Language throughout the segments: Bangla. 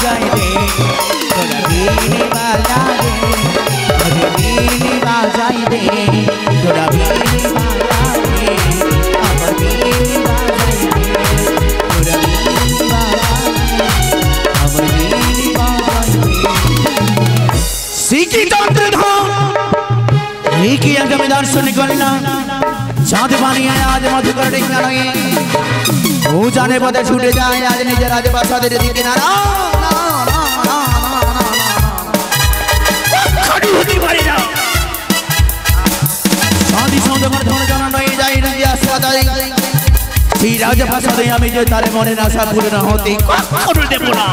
বাজাই রে তোরা বিলি বাজা রে ওরে বিলি বাজাই রে তোরা বিলি বাজা রে আমার বিলি বাজাই রে তোরা বিলি বাজা আমার বিলি বাজাই রে সিকি তন্ত্রধাম এই কি আমি দর্শন করি না চাঁদ বানিয়ে আজ মধুকর ডিঙ্গা লাগে ও জানে পথে ছুটে যায় আজ নিজের আজ বাসাদের দিকে না চাঁদি সৌন্দর্য ধন জানা নয় যাই না সেই রাজ বাসাদে আমি যে তার মনের আশা পূর্ণ হতে কখনো দেব না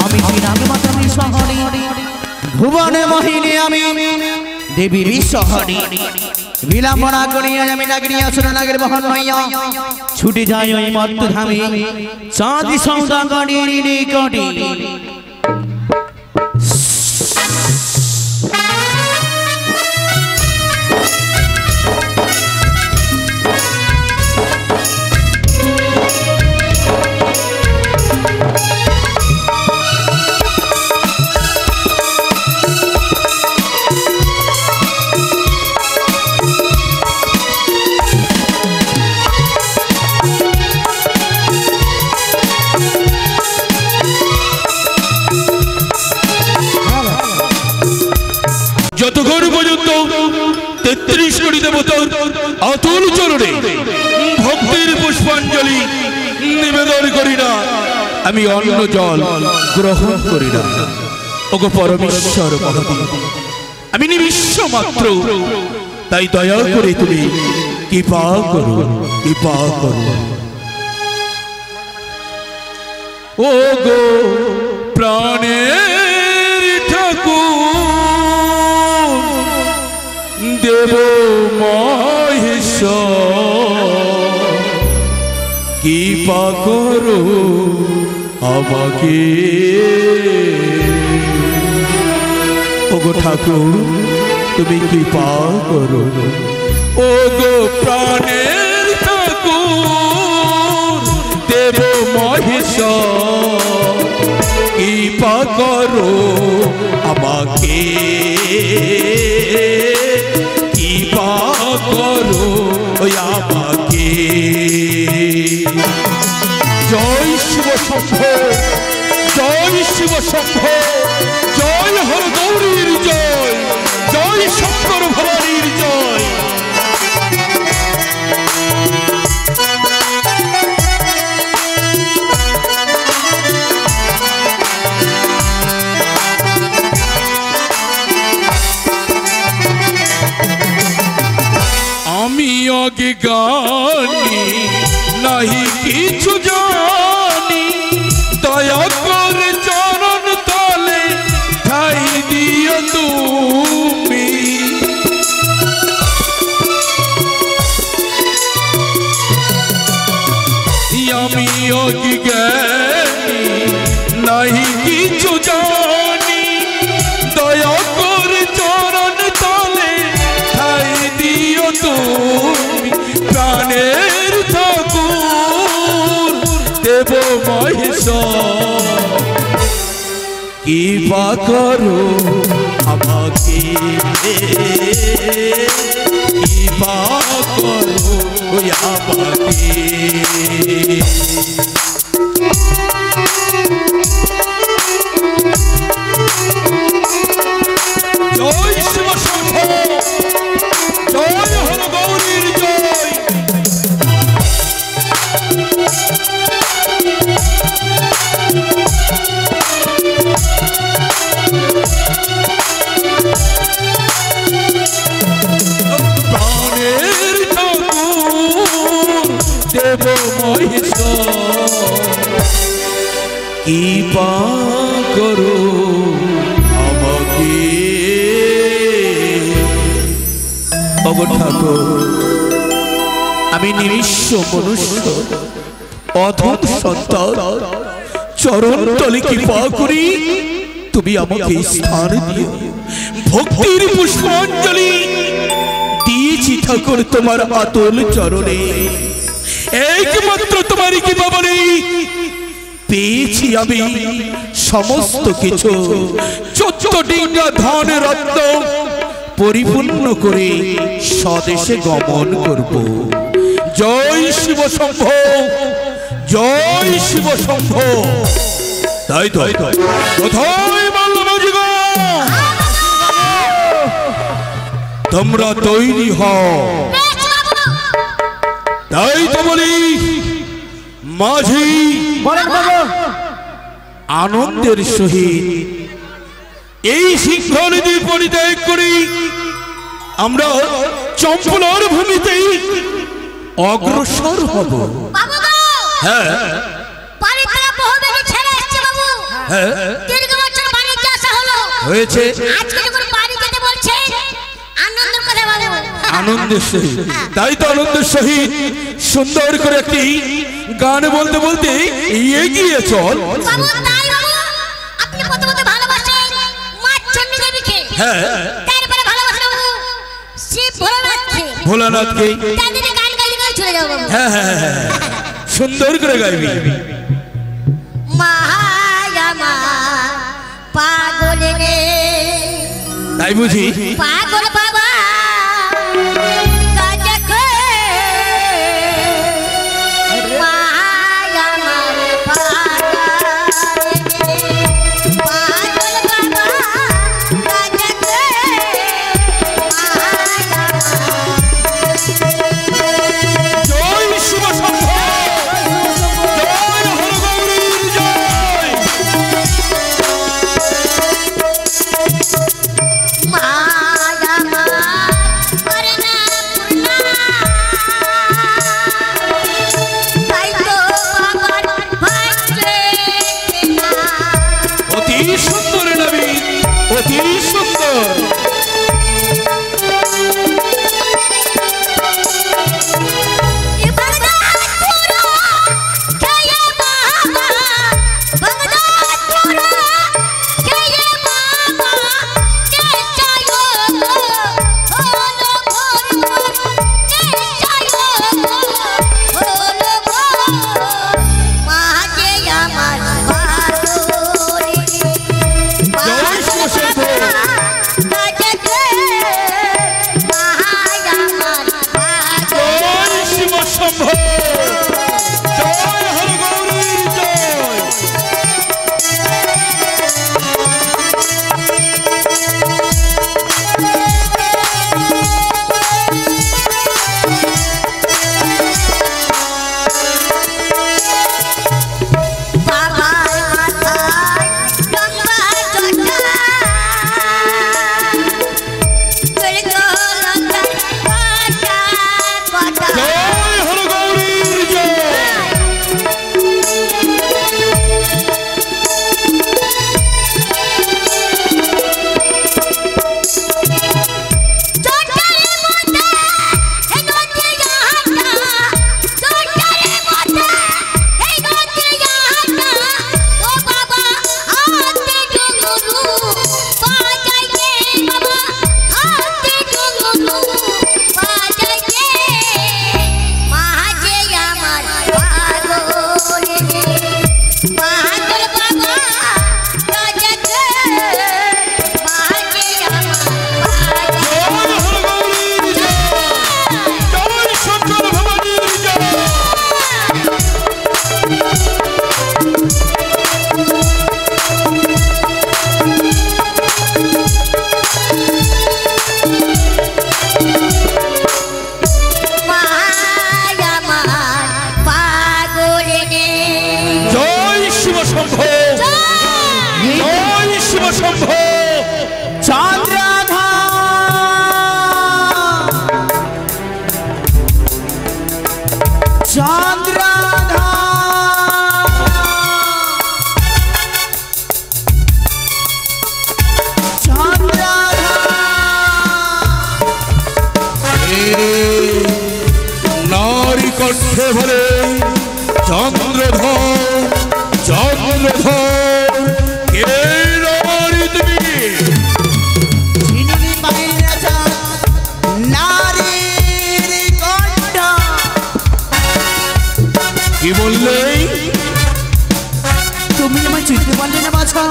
আমি চিনাগে মাত্র শহরে ভুবনে মোহিনী আমি দেবী বিশ্বহরি বিলম্বনা করিয়া আমি নাগরী আসন নাগের বহন হইয়া ছুটে যাই ওই মর্তধামে চাঁদি সৌদাগরের নিকটে যতক্ষণ পর্যন্ত ৩৩ কোটি দেবতার অতুল চরণে ভক্তির পুষ্পাঞ্জলি নিবেদন করি না আমি অন্ন জল গ্রহণ করি না। ওগো পরমেশ্বর মহাদেব আমি নিমিষ মাত্র, তাই দয়া করে তুমি কৃপা করো, কৃপা করো। ওগো প্রাণের ঠাকুর দেব মহেশ্বর কৃপা করো আমাকে। ওগো ঠাকুর তুমি কৃপা করো। ওগো প্রাণের ঠাকুর দেব মহেশ্বর কৃপা করো আমাকে, কৃপা করো আমাকে। জয় শিব শম্ভ, জয় শিব শম্ভ, জয় হর গৌরীর জয়, জয় শঙ্কর ভবানীর জয়। আমি আগে গানি নাহি কিছু জানি, দয়া করে চরণ তলে ঠাই দিও তুমি। আমি আগে জ্ঞানী নাহি কিছু জানি, দয়া করে চরণ তলে ঠাই দিও তুমি। প্রাণের ঠাকুর দেব মহেশ্বর কৃপা করো আমাকে, কৃপা করো আমাকে। জয় শিব শম্ভ, জয় হর গৌরীর জয়। প্রাণের ঠাকুর দেব মহেশ্বর কৃপা করো আমাকে। ওগো ঠাকুর আমি নিঃস্ব মনুষ্য অধম সন্তান, চরণ তলে কৃপা করি তুমি আমাকে স্থান দিও। ভক্তির পুষ্পাঞ্জলি দিয়েছি ঠাকুর তোমার আতল চরণে। একমাত্র তোমারই কি বলে পেয়েছি আমি সমস্ত কিছু 14 ডিঙ্গা ধন রত্ন পরিপূর্ণ করে স্বদেশে গমন করব। জয় শিব শম্ভ, জয় শিব শম্ভ। তাই তো কোথায় তোমরা তৈরি হও। তাই তো বলি মাঝি আনন্দের সহিত এই সিংহনদী পরিত্যাগ করি আমরা চম্পলার ভূমিতেই অগ্রসর হব। হ্যাঁ হয়েছে আনন্দের সহিত। তাই তো আনন্দের সহিত সুন্দর করে একটি গান বলতে বলতে এগিয়ে চল। হ্যাঁ ভোলানাথকে হ্যাঁ হ্যাঁ হ্যাঁ সুন্দর করে গাইবি। তাই বুঝি পাগল বাবা কি বললে? তুমি আমায় চিনতে পারলে না বাছা?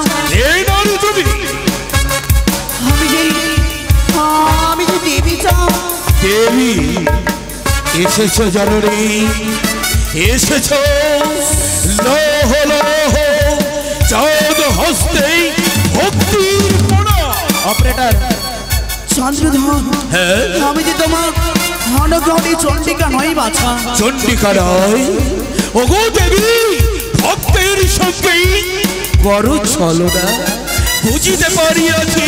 এই নারী তুমি? আমি যে দেবী চাও। দেবী এসেছো জননী, এসেছো লৌহ লৌহ চাঁদ হস্তে ভক্তির পোড়া। অপারেটর চন্দ্রধর, হ্যাঁ আমি যে তোমার অনুগ্রহী চন্ডিকা নই বাছা। চন্ডিকা নয়? ওগো দেবী, ভক্তের সঙ্গে করো ছলনা। বুঝিতে পারিয়াছি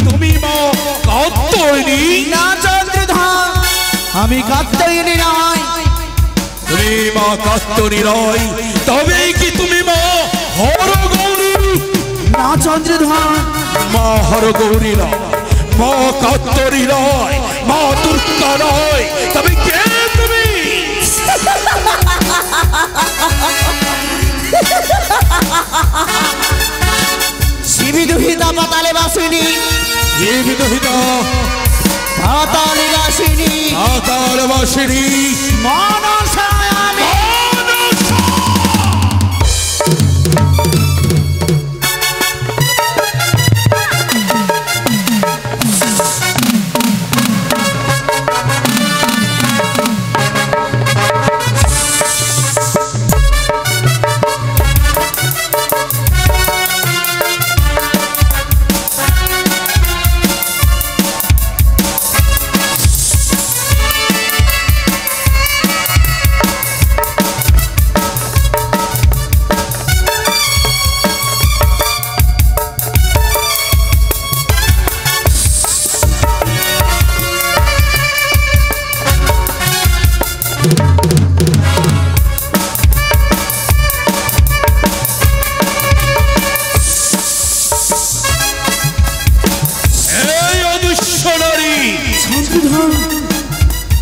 তুমি মা কাত্যায়নী। না চন্দ্রধর, আমি কাত্যায়নী নয়। তুমি মা কাত্যায়নী নয়, তবে কি তুমি মা হরগৌরী? না চন্দ্রধর, মা হরগৌরী নয়, মা কাত্যায়নী নয়, মা দুর্গা নয়, তবে কে তুমি? শিবিদুহিতা পাতালে বাসিনী, জীবিতহিতা পাতালে বাসিনী, পাতাল বাসিনী মনসায় আমি।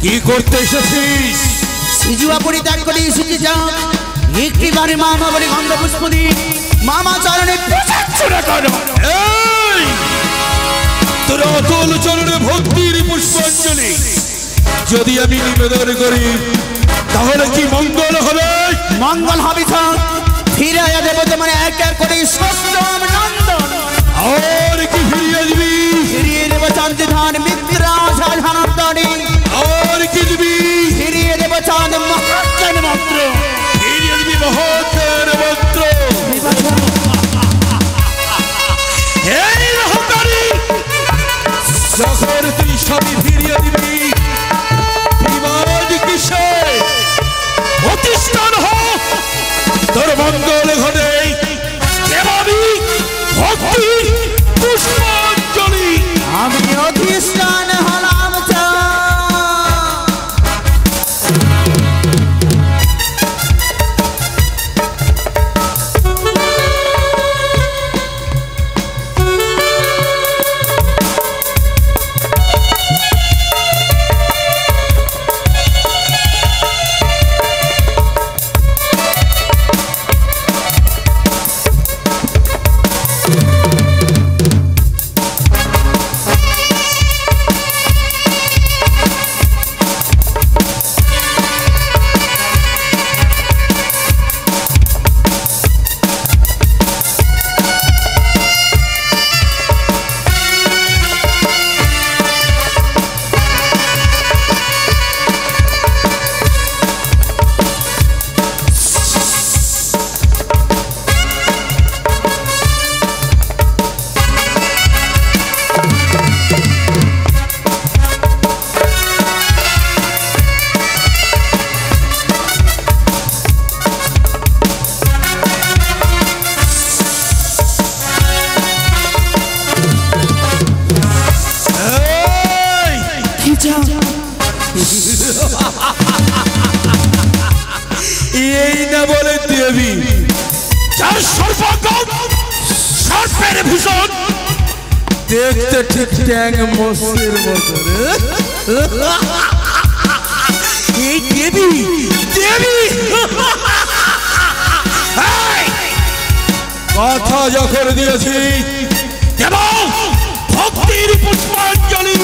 কি করতে এসেছিস? সিজুয়া পরিত্যাগ করে এসেছি যাও। একটিবারে মামা বলে গন্ধ পুষ্প দিন মামা চরণে প্রচার করো। এই তোর অতল চরণে ভক্তির পুষ্পাঞ্জলি যদি আমি নিবেদন করি তাহলে কি মঙ্গল হবে? মঙ্গল হবে স্যার। ফিরে দেব তোমার এক এক করে সষ্টম নন্দন। আর কি ফিরিয়ে দিবি? ফিরিয়ে দেব চন্দ্রধর মিত্রা সাধারণী। আর কি দিবি? ফিরিয়ে দেব চাঁদ মহাত্ম মাত্র। ফিরিয়ে দিবি মহত্বের মন্ত্র। এই রহতারি যখন তুই সবই ফিরিয়ে দিবি বিবাদ কিসে? প্রতিষ্ঠান হোক তোর মঙ্গল ঘটে। এভাবেই ভক্তি পুষ্পাঞ্জলি আমি অধিষ্ঠান হলাম চা। এই না বলে দেবী যার সর্বজ্ঞ সর্বের ভূষণ দেখতে ঠিক ট্যাং মস্তির মতো। এই দেবী দেবী কথা যখন দিয়েছি দেব ভক্তির পুষ্পাঞ্জলি।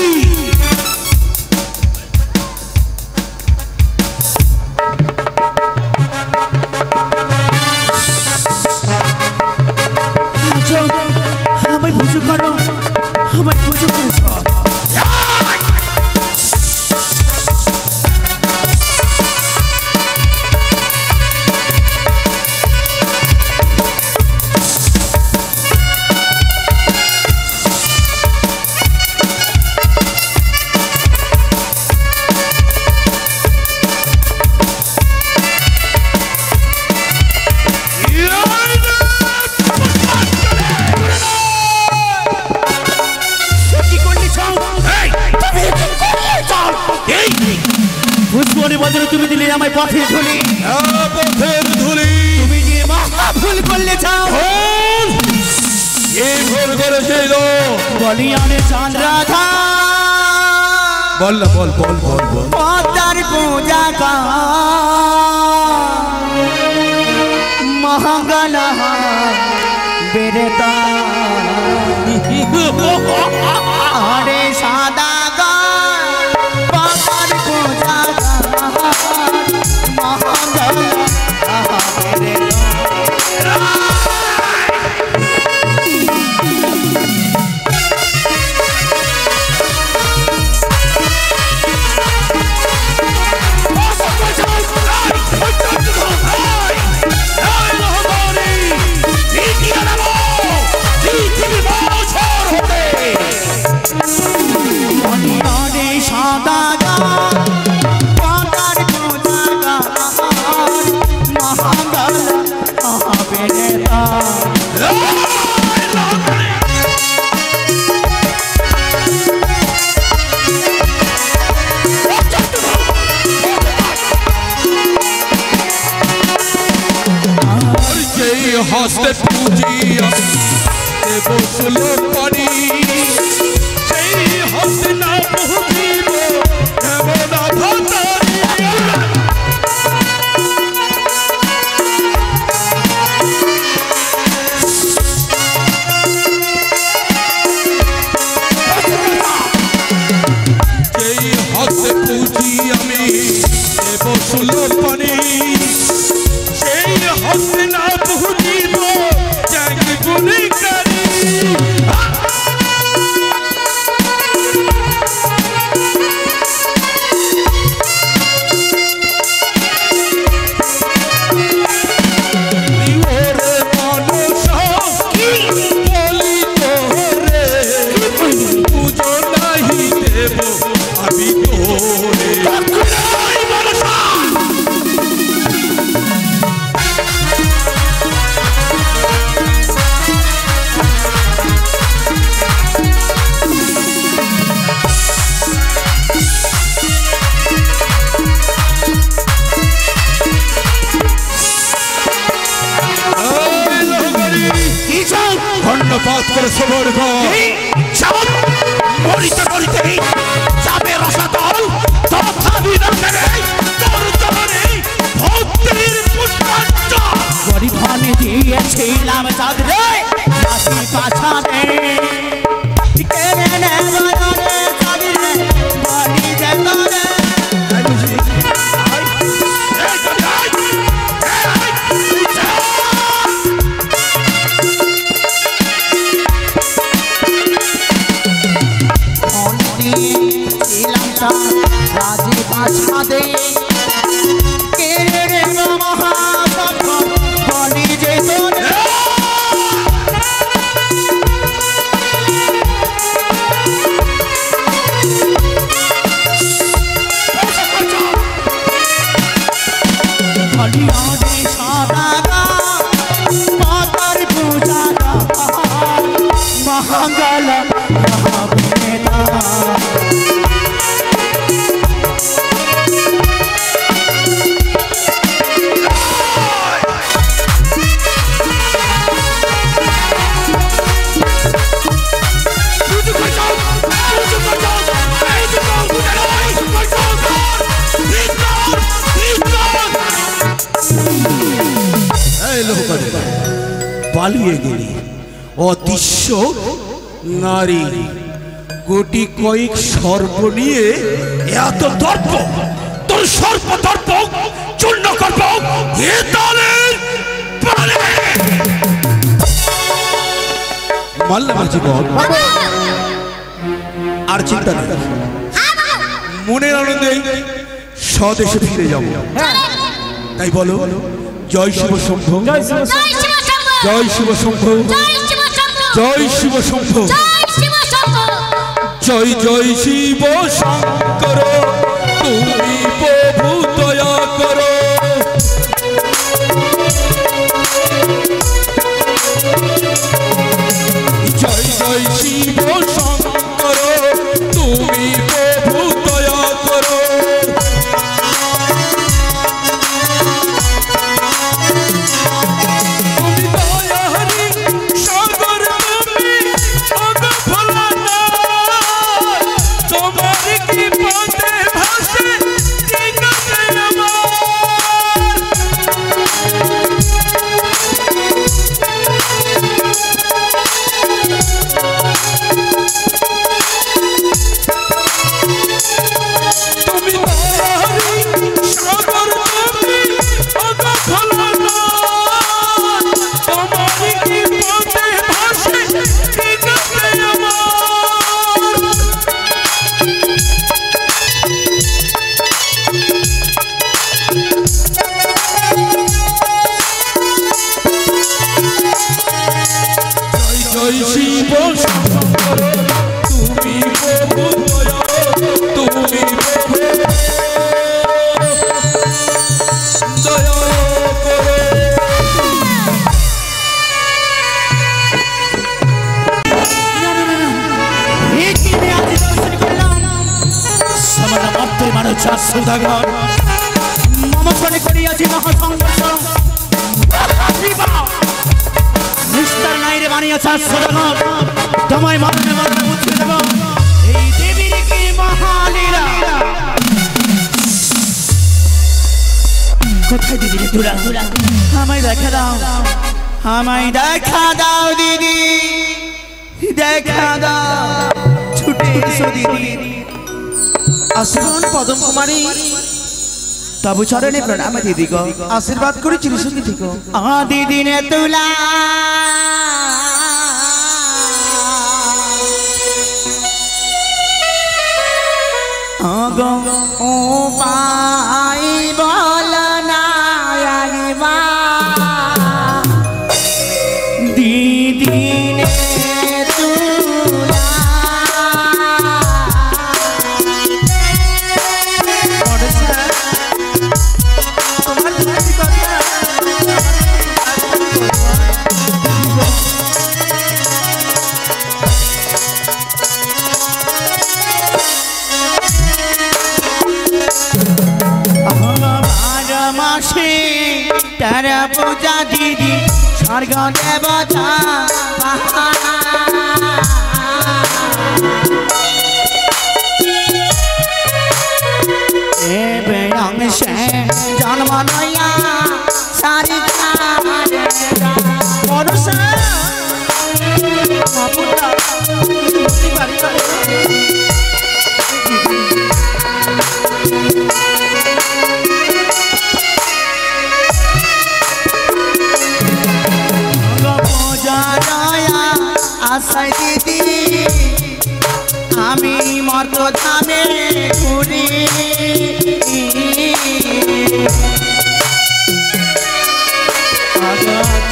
জীবনে বদল তুমি দিলে আমায় পথের ধুলি, পথের ধুলি। তুমি যে মহা ভুল করলে চাও, এই ভুল করেছিল বলি আনে চাঁদ রাধা, বল না, বল বল বল বল। পদ্মার পূজা কা মহাগলা বেরেতা, আরে সাদা গা পদ্মার পূজা কা মহাগলা বেরেতা। হস্তে পুজিয়া বসল পানি, সেই হস্তে না পুজিব এমন ভাতারি। সেই হস্তে পুজি আমি বসল পানি, সেই হস্তে না পুজিব জাগি গুলি করি। ধন্যবাদ করে সবর মরিতে মরিতে যাবে রসাতল, তথাপি না তোর চরণে ভক্তির পুষ্পাঞ্জ। গরিবনে দিয়েছিলাম চাঁদ রে মাটি পাছাতে, কেড়ে নেবে রে চাঁদ রে বলি যেত রে। রাজি বাসাদে কেড়ে নেবে মহাসখ বলি যেত রে। হরিয়ানে সাদা পদ্মার পূজা মহাগল মহাবেদা। পালিয়ে গেলি অদৃশ্য নারী, কোটি কয়েক সর্প নিয়ে এত দর্প, তোর সর্প দর্প চূর্ণ করব এ দলের পালে। মাল্লা জীবন আর চিন্তা নেই, মনের আনন্দে স্বদেশে ফিরে যাব। তাই বলো জয় শিব শম্ভ, জয় শিব শম্ভ, জয় শিব শম্ভ, জয় জয় শিব শঙ্কর, তুমি প্রভু দয়া করো। জয় জয় শিব শঙ্কর, তুমি প্রভু দয়া করো। সদাগর মম শনে করিয়াছি মহাসংঘর্ষ নিস্তার নাইরে বানিয়েছ সদাগর তোমায় মরণে মরণে মুছে দেব এই দেবীর কি মহালীলা কোথায় দিদি রে তোরা আমায় দেখা দাও আমায় দেখা দাও দিদি দেখা দাও ছুটে এসো দিদি আসুন পদম কুমারী তবু চরণে প্রণাম দিদি গো আশীর্বাদ করি চিরসঙ্গী থেকো দিদি নে তুলা ও পাই বল না দিদি নে তুলা तारा पूजा दीदी स्वर्ग देवता से जन्म नया सारी আশাই দিদি আমি মর্ত ধামে ঘুরি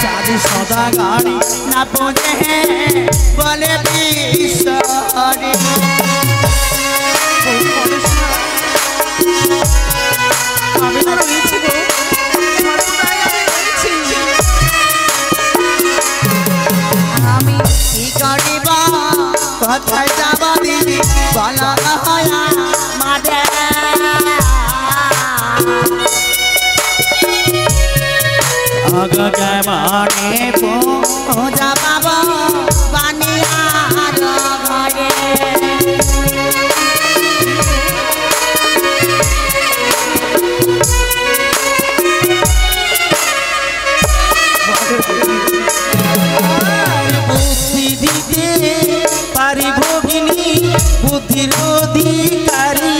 চাঁদ সদা গাড়ি না বোঝে বলে বিশ্বরে আমি তো রয়েছি গো আমি কি করিব কোথায় যাব দিদি বল হয়া মাঝে মানে পূজা পাব বানিয়ার ঘরে বুদ্ধি দিতে পারি ভগিনী বুদ্ধির অধিকারী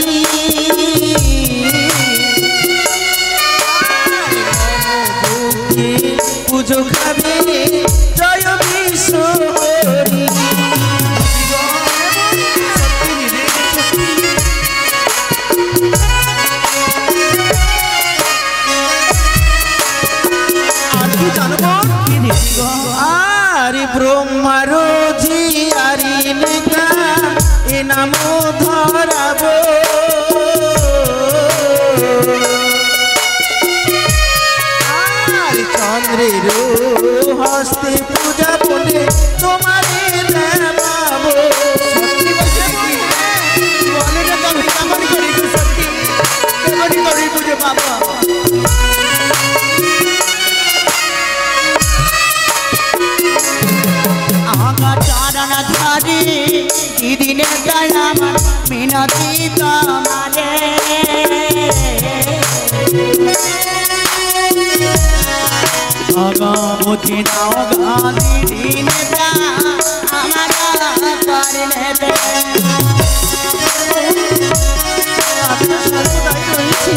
পুজো খাবে জয় বিশ্বহরি আর কি জানবো আরে ব্রহ্মার ঝিয়ারি লেখা এ নাম ধরাবো চন্দ্রের হস্তে পূজা বলে তোমারে দেবাবো পুজো পাবো আমার চরণ ধরে দিদিনে দয়াম মিনতি তোমারে ভগবতী নাও গাঁধী দিনে আমার করে নেবে আপনার সর্বদাই রয়েছি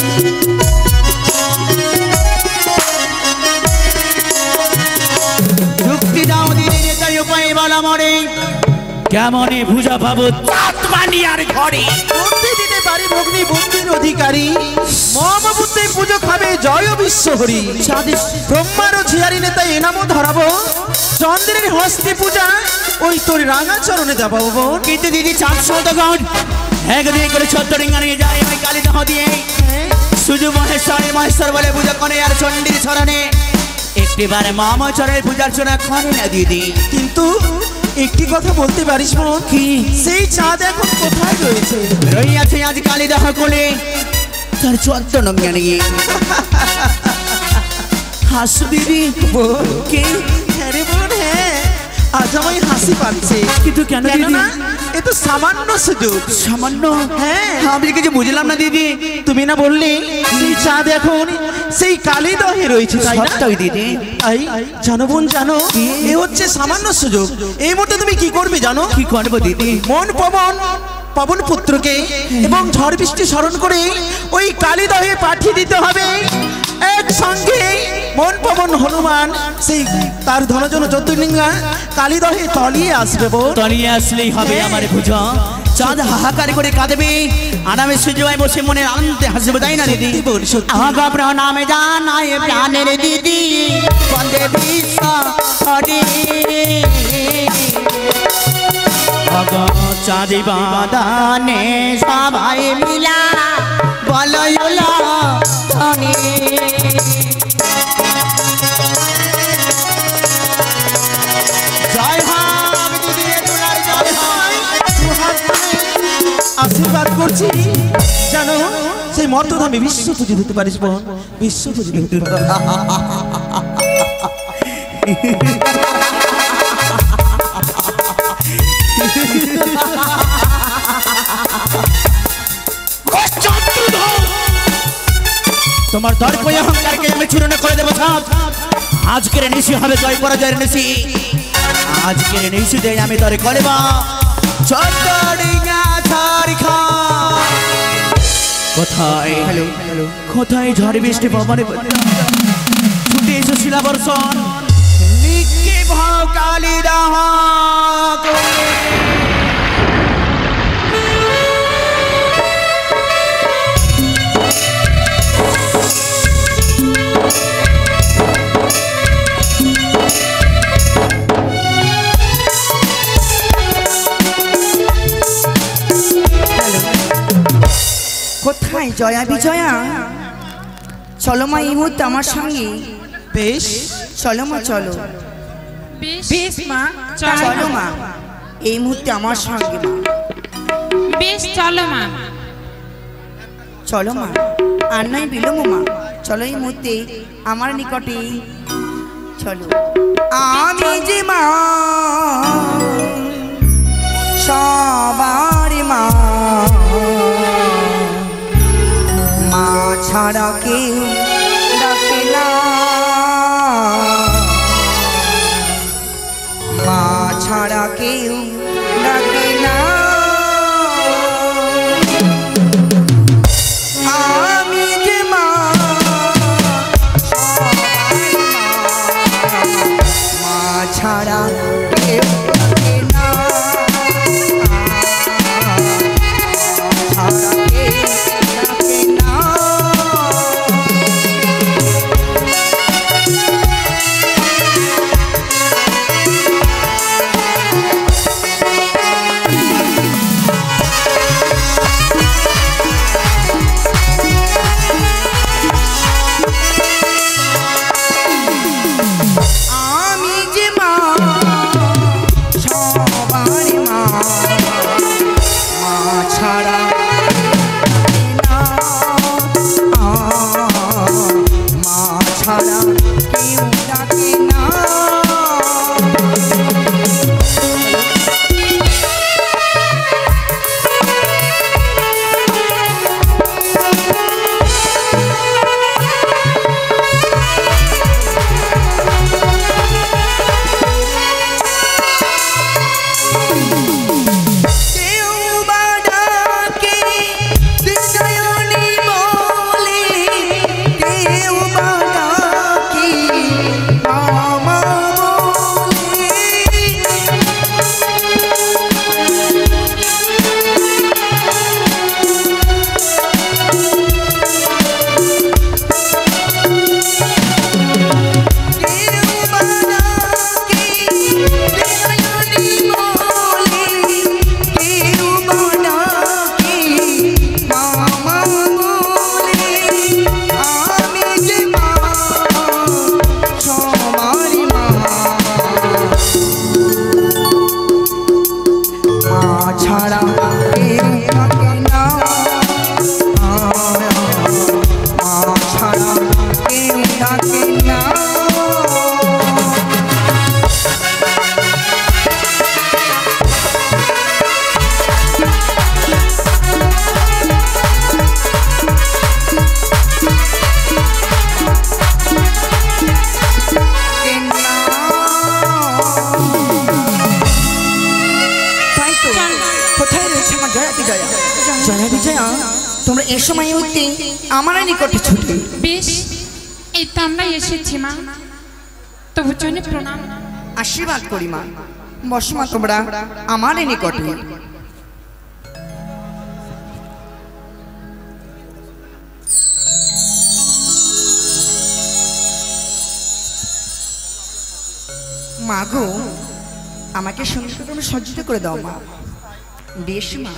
যুক্তি দাও দিদিনে তাই উপায় বলা মরে কেমনে পূজা পাবো চাঁদমানিয়ার ঘরে বুদ্ধি দিতে পারি ভগ্নী বুদ্ধির অধিকারী মম বুদ্ধি পুজো খাবে জয় বিশ্বহরি ব্রহ্মার ঝিয়ারি নেতা এনামও ধরাবো চন্দ্রের হস্তে পূজা ওই তোর রাঙা চরণে দেবো কিন্তু দিদি চাঁদ সৌদগণ একদিন করে ছত্তরিঙ্গা নিয়ে যায় আমি কালী দাহ দিয়ে শুধু মহেশ্বরী মহেশ্বর বলে পূজা করে আর চণ্ডীর চরণে একটিবারে মামা চরণের পূজার জন্য করে না দিদি কিন্তু একটি কথা বলতে পারিস বোন কি সেই চাঁদ এখন কোথায় রয়েছে রইয়াছে আজ কালীদাহ কোলে তার যন্ত্রণা জানিয়ে হাসু দিদি কে হ্যাঁ রে বোন, হ্যাঁ আজ আমায় হাসি পাচ্ছে। কিন্তু কেন দিদি? না এ তো সামান্য সুযোগ। সামান্য? হ্যাঁ আমি কিছু বুঝলাম না দিদি। তুমি না বললে সেই চাঁদ এখন সেই কালী দহে রয়েছে, তাই না? সত্যই দিদি। আই জানো বোন, জানো এ হচ্ছে সামান্য সুযোগ। এই মুহূর্তে তুমি কি করবে জানো? কি করবো দিদি? মন পবন পুত্রকে এবং ঝড় বৃষ্টি স্মরণ করে ওই কালীদহে পাঠিয়ে দিতে হবে। একসঙ্গে মন পবন হনুমান সেই তার ধনজন চতুর্লিঙ্গা কালীদহে তলিয়ে আসবে। তলিয়ে আসলেই হবে আমার পূজা। চাঁদ হাহাকার করে কাঁদবে, আরামে সুজয় বসে মনে আনন্দে হাসবে, তাই না দিদি? আগা প্রণামে জানাই প্রাণের দিদি, বন্দে বিশ্ব হরি। চাঁদি বাদানে সবাই মিলা বলয়লা ধনী। জয় হোক দিদি, তোমার জয় হোক। আশীর্বাদ করছি জানো সেই মর্তধামে বিশ্ব পুজো দিতে পারিস বোন, বিশ্ব পুজো দিতে পারিস। তোমার দর্প অহংকারকে আমি চূর্ণ করে দেবো সব। আজকের নিশি হবে জয় পরাজয়ের নিশি। আজকের নিশিতে আমি তরে করব কোথায় কোথায় ঝড় বৃষ্টি পবনে ছুটে এসে শিলাবর্ষণ নিকে ভাও কালী দাহ কোথায় জয়া বিজয়া? চলো মা এই মুহূর্তে আমার সঙ্গে। বেশ চলো মা, চলো। বেশ মা, চলো মা এই মুহূর্তে আমার সঙ্গে। বেশ চলো মা। চলো মা, আর নাই বিলম্ব মা, চলো এই মুহূর্তে আমার নিকটে চলো। আমি যে মা সবার মা, মা ছাড়া কেউ ডাকে না, মা ছাড়া কেউ ডাকে না। আমি যে মা মা ছাড়া কেউ ডাকে না, ছাড়া কেউ ডাকে না। তোমরা এ সময় হইতে আমার নিকটে ছুটে। বেশ, এই তো আমরা এসেছি মা, তবু জন্য প্রণাম। আশীর্বাদ করি মা। বসো মা তোমরা আমার নিকটে। মা গো, আমাকে সুন্দর করে সজ্জিত করে দাও মা। বেশ মা।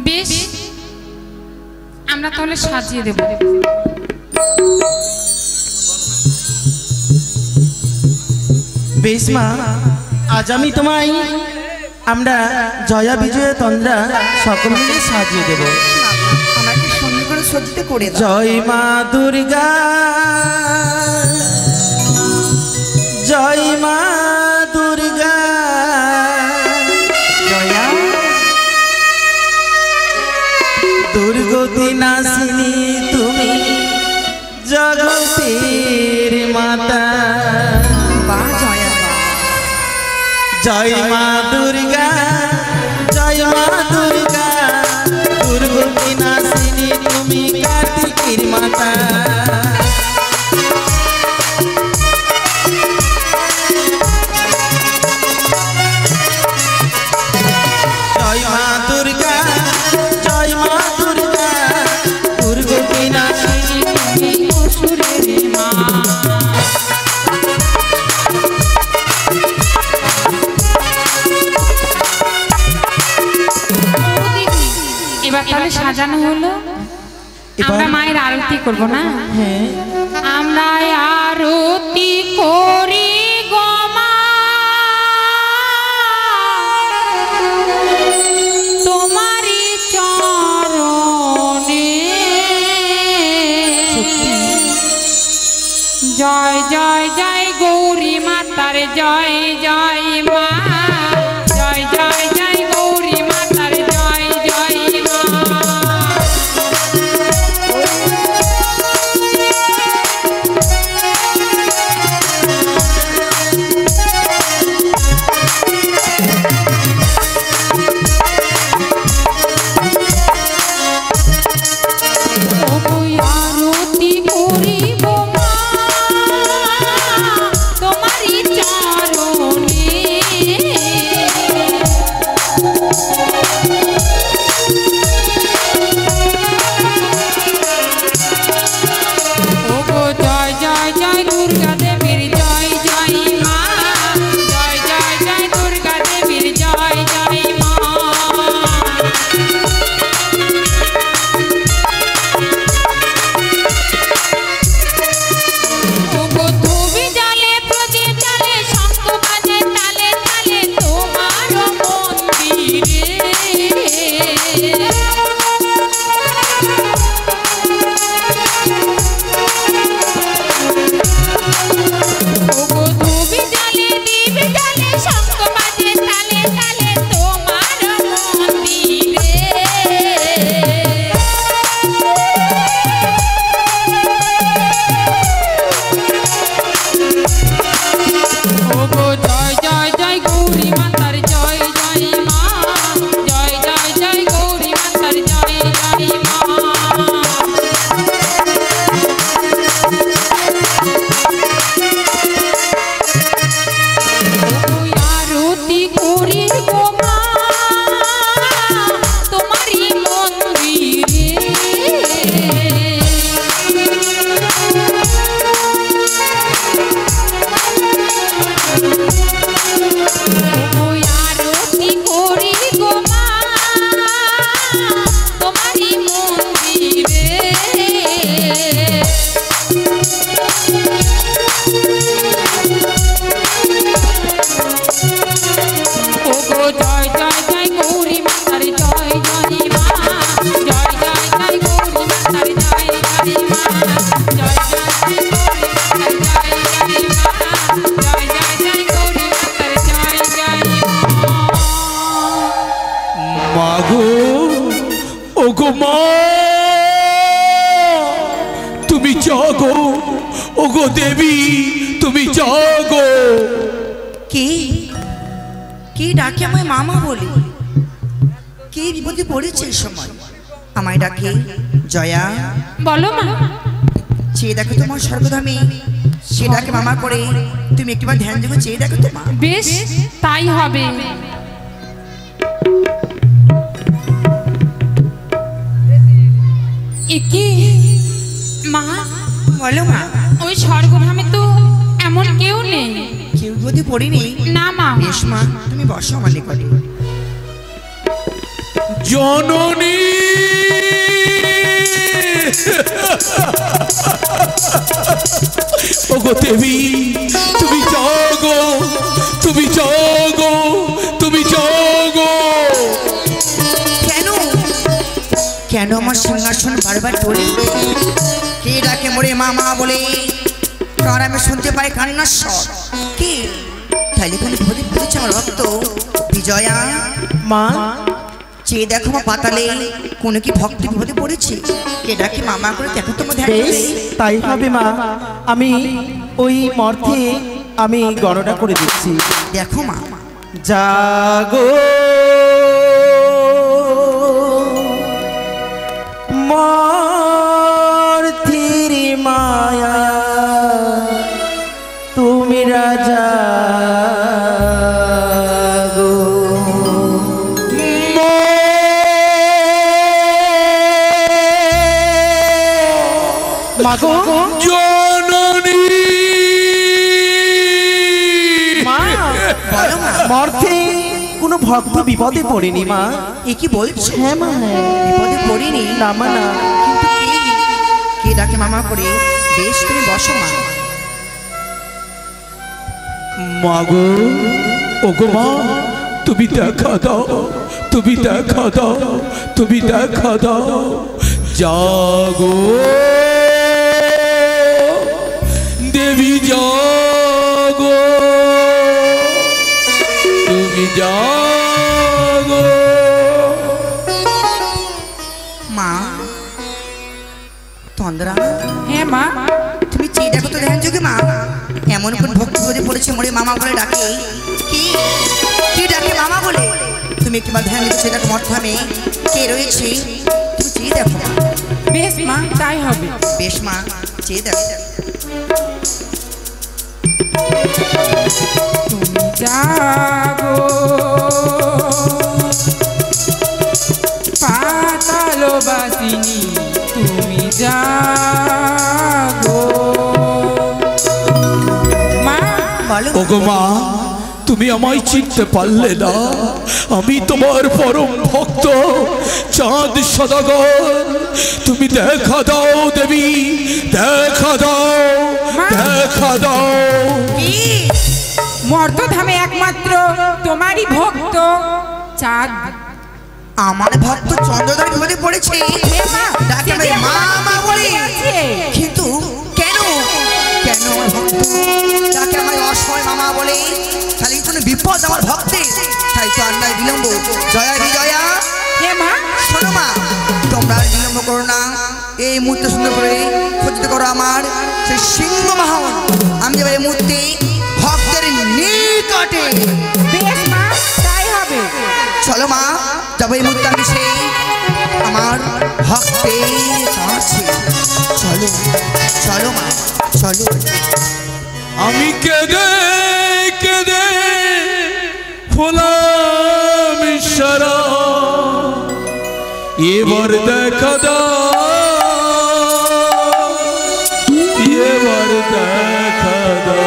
বেশ, আমরা তাহলে সাজিয়ে দেব। বেশ মা, আজ আমি তোমায় আমরা জয়া বিজয় তন্দ্রা সকল মিলে সাজিয়ে দেব। আমাকে সুন্দর করে সজ্জিত করে দাও। জয় মা দুর্গা, জয় মা দুর্গা, জয়া দুর্গতি নাশিনী তুমি জগতের মাতা। বা জয়া বা। জয় মা দুর্গা, জয় মা দুর্গা, দুর্গতি নাশিনী তুমি কার্তিকের মাতা। জয় মা দুর্গা, জয় মা দুর্গা, দুর্গতি নাশিনী তুমি অসুরের মা। এবার তাহলে সাজানো হলো, আমরা মায়ের আরতি করব না? হ্যাঁ, আমরা আরতি করি গো মা, তোমারই চরণে। জয় জয় জয় গৌরী মাতার জয়, জয় মা। জয় জয় জয় গৌরী মাতার জয়, জয় মা। আরতি করিব মা, তোমারই চরণে। ওগো জয় জয় জয় দুর্গা দেবীর জয়, জয় মা। জয় জয় জয় দুর্গা দেবীর জয়, জয় মা। ওগো ধুবি জ্বালে প্রদীপ জ্বালে শঙ্খ বাজে তালে তালে তোমার মন্দিরে। ওগো ধুবি জ্বালে দীপ জ্বালে শঙ্খ বাজে তালে তালে তোমার মন্দিরে। ওগো জয় জয় জয় গৌরী মাতার জয়, জয় মা। জয় জয় জয় গৌরী মাতার জয়, জয় মা। আরতি করি গো মা, তোমারই মন্দিরে। আরতি করি গো মা, তোমারই মন্দিরে। ওগো জয় জয় জয় গৌরী মাতার জয়, জয় মা। জয় জয় জয় গৌরী মাতার জয়, জয় মা। জয় জয় জয় গৌরী মাতার জয়, জয় মা। জয় জয় জয় গৌরী মাতার জয়, জয় মা। মাগো, ওগো মা, তুমি জাগো। ওগো দেবী, তুমি জাগো। কে কে ডাকে আমায় মামা বলে? কে বিপদে পড়েছে এই সময়? আমায় ডাকে জয়া। বলো মা। চেয়ে দেখো তোমার স্বর্গধামে, সে ডাকে মামা করে, তুমি একটিবার ধ্যান দেবো, চেয়ে দেখো তো মা। বেশ, তাই হবে। একি মা, বলো মা। ওই স্বর্গধামে তো এমন কেউ নেই। কেউ যদি পড়িনি? না মা। বেশ মা, তুমি বসো আমার নিকটে। জননী ওগো দেবী, তুমি জাগো, তুমি জাগো, তুমি জাগো। কেন কেন আমার সিংহাসন বারবার তোলে? কে ডাকে মোরে মামা বলে? কার আমি শুনতে পাই কান্নার স্বর? কে? তাইলে কোনো বিপদে পড়েছে আমার ভক্ত বিজয়া। মা, চেয়ে দেখো মা পাতালে, কোনো কি ভক্ত বিপদে পড়েছে? কে ডাকে মামা করে দেখো তোমার ধ্যান বেশ করে। তাই হবে মা। আমি ওই মর্থে আমি গণনা করে দিচ্ছি। দেখো মা। জাগো মর্থির মায়া, তুমি রাজা মাগো জননী। মা, বলো মা। মর্থে কোনো ভক্ত বিপদে পড়েনি মা। এ কি বলছো? হ্যাঁ মা, বিপদে পড়িনি? না মা না। কিন্তু কে ডাকে মামা করে? বেশ, তুমি বসো মা। মাগো, ওগো মা, তুমি দেখা দাও, তুমি দেখা দাও, তুমি দেখা দাও। জাগো দেবী, জাগো, তুমি জাগো। মা তন্দ্রা, হ্যাঁ মা। তুমি চেয়ে দেখো তো ধ্যান যোগে মা। এমন কোন ভক্তি হয়ে পড়েছে মোরে মামা বলে ডাকে? কি কি ডাকে মামা বলে? তুমি একবার ধ্যান দিতে দেখো মর্থামে কে রয়েছে, তুমি চেয়ে দেখো মা। বেশ মা, তাই হবে। বেশ মা, চেয়ে দেখো। জাগো পাতালবাসিনী, তুমি জাগো। মা, বলো ওগো মা, তুমি আমায় চিনতে পারলে না? আমি তোমার পরম ভক্ত চাঁদ সদাগর। তুমি দেখা দাও দেবী, দেখা দাও, দেখা দাও। কি? মর্তধামে একমাত্র তোমারই ভক্ত চাঁদ। আমার ভক্ত চন্দ্রধর বিপদে পড়েছে, ডাকে আমায় মামা বলে। কিন্তু কেন কেন আমার ভক্ত ডাকে আমায় অসহায় মামা বলে? তাহলে কোনো বিপদ আমার ভক্তের, তাই তো আর নয় বিলম্ব। জয়া বিজয়া, হে মা, শোনো মা, তোমরা আর বিলম্ব করো না। এই মুহূর্তে সুন্দর করে খোঁজিত করো আমার সেই সিংহ বাহন। আমি যাবো এই মুহূর্তে ভক্তের নিকটে। বেশ মা, তাই হবে। চলো মা, যাবো এই মুহূর্তে আমি সেই আমার ভক্তের কাছে। চলো চলো মা, চলো। আমি কেঁদে কেঁদে হলাম সারা, এবার দেখা দাও, এবার দেখা দাও।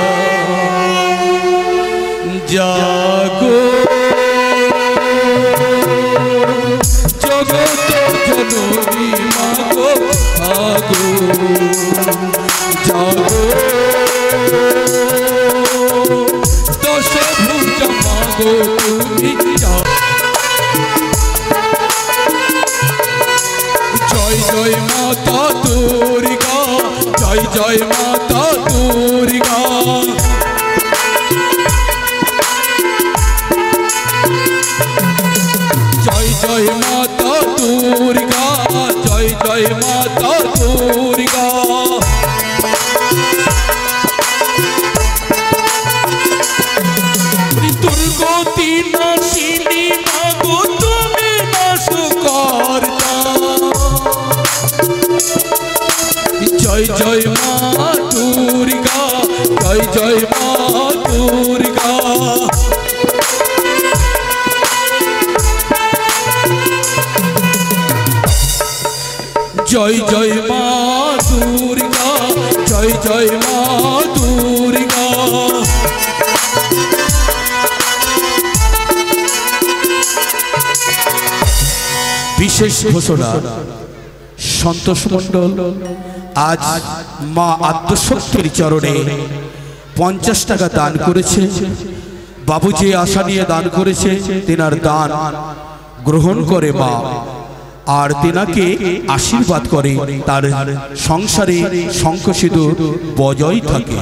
জাগো জগত জননী মাগো, আগো জাগো দশভুজা মাগো, তুমি জয় জয় মাতা দুর্গা, জয় জয় মাতা দুর্গা। জয় জয় মাতা দুর্গা, জয় জয় মাতা দুর্গা। দুর্গতি নাশিনী মাগো, তুমি নাশ কর্তা। জয় জয় মা দুর্গা, জয় জয় মা দুর্গা। জয় জয় মা দুর্গা, জয় জয় মা দুর্গা। বিশেষ ঘোষণা, সন্তোষ মণ্ডল আজ মা আদ্যশক্তির চরণে 50 টাকা দান করেছে। বাবু যে আশা নিয়ে দান করেছে, তেনার দান গ্রহণ করে মা, আর তেনাকে আশীর্বাদ করে তার সংসারে শঙ্খ সিঁদুর বজায় থাকে।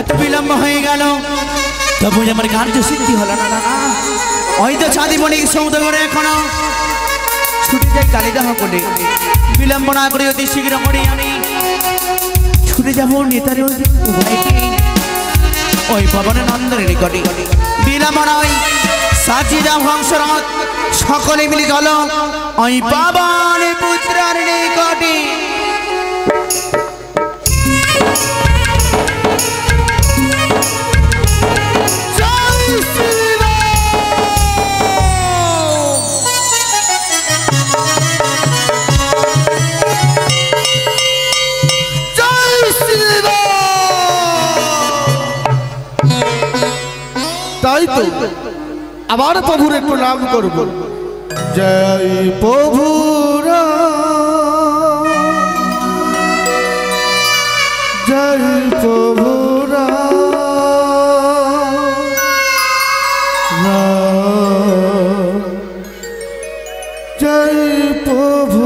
এত বিলম্ব হয়ে গেল, তবু আমার কার্য সিদ্ধি হলো না। না ওই তো চাঁদিমণি সমুদ্র করে এখনো ছুটে যাই কালিদাহ করে। বিলম্ব না করে অতি শীঘ্র করে আমি ছুটে যাবো নেতারে উভয়কে ওই ভবনের নন্দনের নিকটে। বিলম্ব নয়, সাজিয়ে যাও হংসরথ, সকলে মিলে চল ওই পাবন পুত্রের নিকটে। তাই তো আবার প্রভুর একটু নাম করব। জয় প্রভু জয় প্রভু জয় প্রভু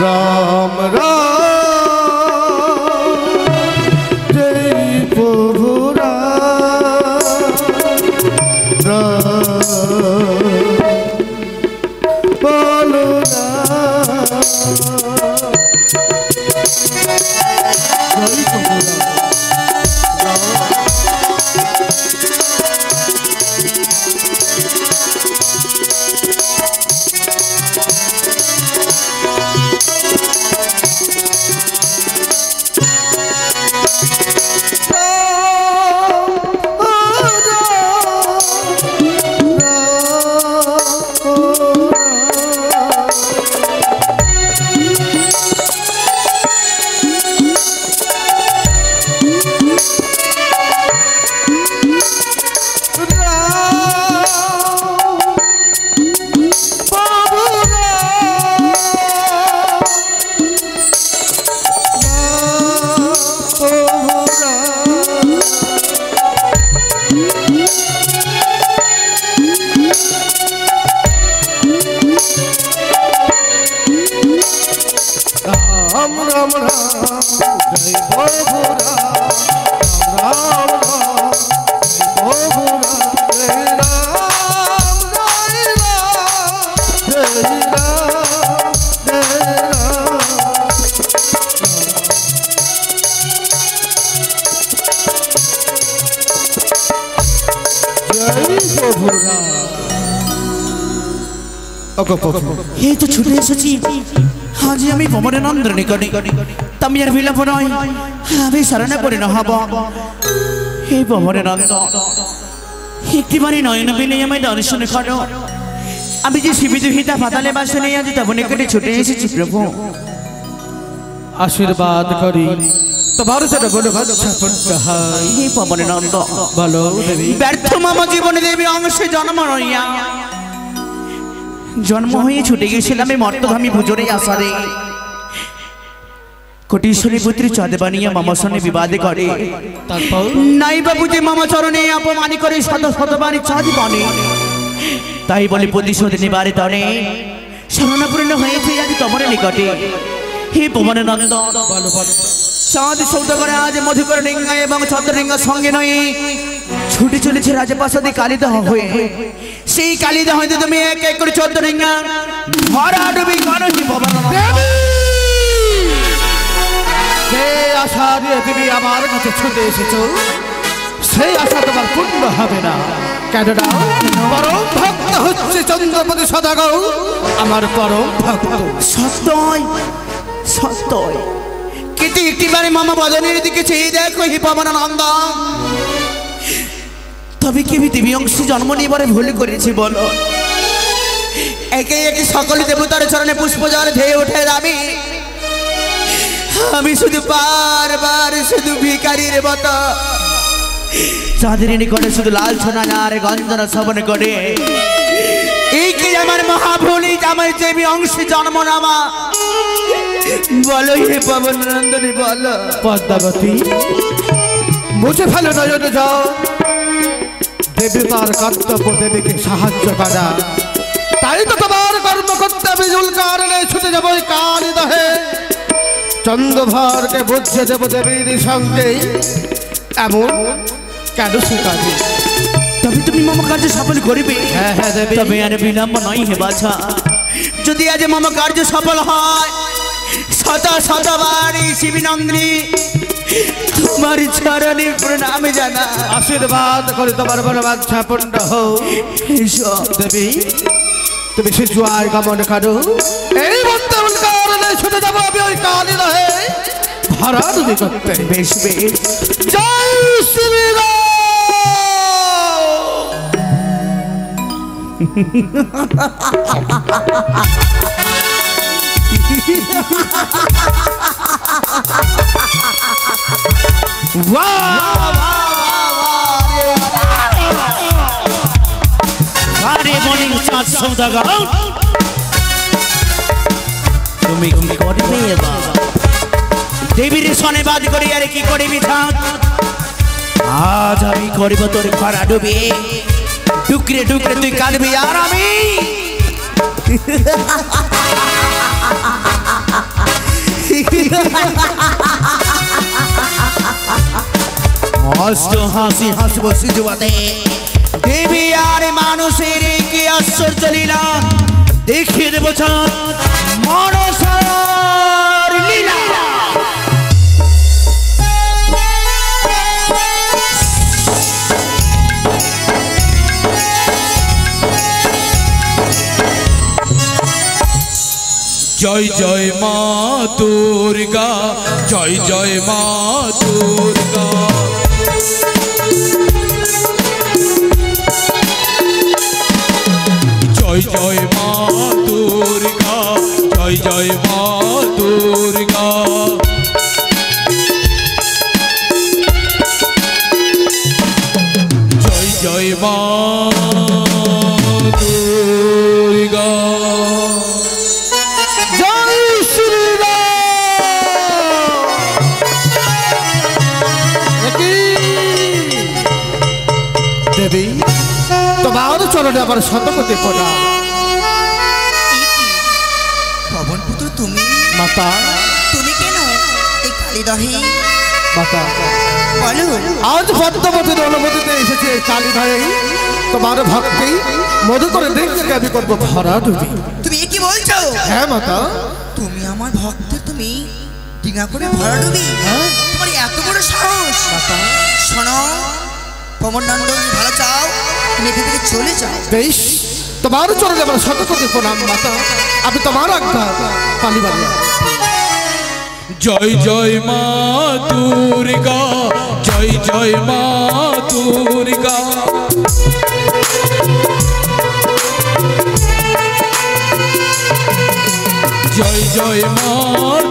রাম রাম এই তো ছুটে এসেছি আজ আমি ভবনের নন্দর নিকটে। তুমি আর বিলম্ব নয়, আমি শরণে পড়ে না হব। হে ভবনের নন্দ, একটিবারই নয়ন বিলে আমি দর্শনে করো। আমি যে শিবিদুহিতা পাতালে বাসে নিয়ে আজ তব নিকটে ছুটে এসেছি প্রভু। আশীর্বাদ করি তোমার জন্য বলো হে ভবনের নন্দ, বলো দেবী। ব্যর্থ মামা জীবনে দেবী অংশে জন্ম রইয়া জন্ম হয়ে ছুটে গেছিলাম এই মর্তধামী ভুজরে আসারে। কোটিশ্বরী পুত্রী চাঁদবানিয়া মামা সনে বিবাদে করে। তারপর নাই বাবু যে মামা চরণে অপমানি করে শত শতবারই চাঁদ বনে। তাই বলে প্রতিশোধ নিবারে তরে শরণাপূর্ণ হয়েছে আজ তোমার নিকটে। হে ভবনের নন্দ, চাঁদ সৌদ করে আজ মধুকর ডিঙ্গা এবং ছত্রডিঙ্গা সঙ্গে নয় ছুটে চলেছে রাজপ্রাসাদে কালিদাহ হয়ে। সেই কালিদাহ হইতে তুমি এক এক করে 14 রিঙ্গা ভরাডুবি করো হি ভবানা। যে আশা নিয়ে তুমি আমার কাছে ছুটে এসেছো সেই আশা তোমার পূর্ণ হবে না। কেন না? পরম ভক্ত হচ্ছে চন্দ্রপতি সদাগর, আমার পরম ভক্ত। সত্যই সত্যই, কিন্তু একটিবারে মামা বদনের দিকে চেয়ে দেখো হি পবনানন্দ, তবে কি আমি দেবী অংশে জন্ম নিবারে ভুল করেছি বলো? একে একে সকল দেবতার চরণে পুষ্পজল ধেয়ে ওঠে আমি শুধু বারবার শুধু ভিখারির মতো চাঁদের নিকটে শুধু লালছনা আর গঞ্জনা শ্রবণ করে। এই কি আমার মহাভুলি, আমার দেবী অংশে জন্ম নামা বলো হে পবনানন্দনী বলো। পদ্মাবতী মুছে ফেলো নয়ন যাও, দেবী তার কর্তব্য দেবীকে সাহায্য করা। তাই তো তোমার কর্ম করতে আমি কারণে ছুটে যাবো ওই কালিদাহে। চন্দ্রভরকে বুঝে দেব দেবীর সঙ্গে এমন কেন শিখাবি? তবে তুমি মামা কার্য সফল করিবে। হ্যাঁ হ্যাঁ দেবী। তবে আর বিলম্ব নয় হে বাছা, যদি আজ মামা কার্য সফল হয় শত শতবার শিবিনন্দিনী তোমার চরণে প্রণামে জানা আশীর্বাদ করে তোমার মনোবাঞ্ছা পূর্ণ হোক। দেবী তুমি সে জুয়ার গমন করো, এই বন্ধন কারণে ছুটে যাবো আমি ওই কালিদাহে ভরাডুবি করতে। বেশ বেশ, জয় শ্রীরাম। আরে মর্নিং চাঁদ সৌদাগর, তুমি কি করবে এবার? দেবীর সনে বাদ করি আরে কি করিবি থাক? আজ আমি করিব তোর ভরাডুবি, টুকরে টুকরে তুই কাঁদবি আর আমি মস্ত হাসি হাসবো সিজুয়াতে। দেবী আর মানুষের কি আশ্চর্য লীলা দেখিয়ে দেব মনসার লীলা। জয় জয় মা দুর্গা, জয় জয় মা দুর্গা। জয় জয় মা দুর্গা, জয় জয় মা দুর্গা। জয় জয় মা দুর্গা। দেবী তোমার চরণে আমার শতকোটি প্রণাম। পবন পুত্র তুমি মাতা, তুমি কেন এই কালিদাহে? মাতা বলো। আজ পদ্মাবতীর অনুমতিতে এসেছে কালিদাহে তোমার ভক্তি মধু করে দেখতে আমি করবো ভরাডুবি। তুমি কি বলছো? হ্যাঁ মাতা। তুমি আমার ভক্ত, তুমি ডিঙা করে ভরাডুবি? তোমার এত বড় সাহস? শোনো পবননন্দন, ভালো চাও তুমি এখান থেকে চলে যাও। বেশ, তোমার চরণে আমার শতকোটি প্রণাম মাতা, আমি তোমার আজ্ঞা পালিবার না। জয় জয় মা দুর্গা, জয় জয় মা দুর্গা। জয় জয় মা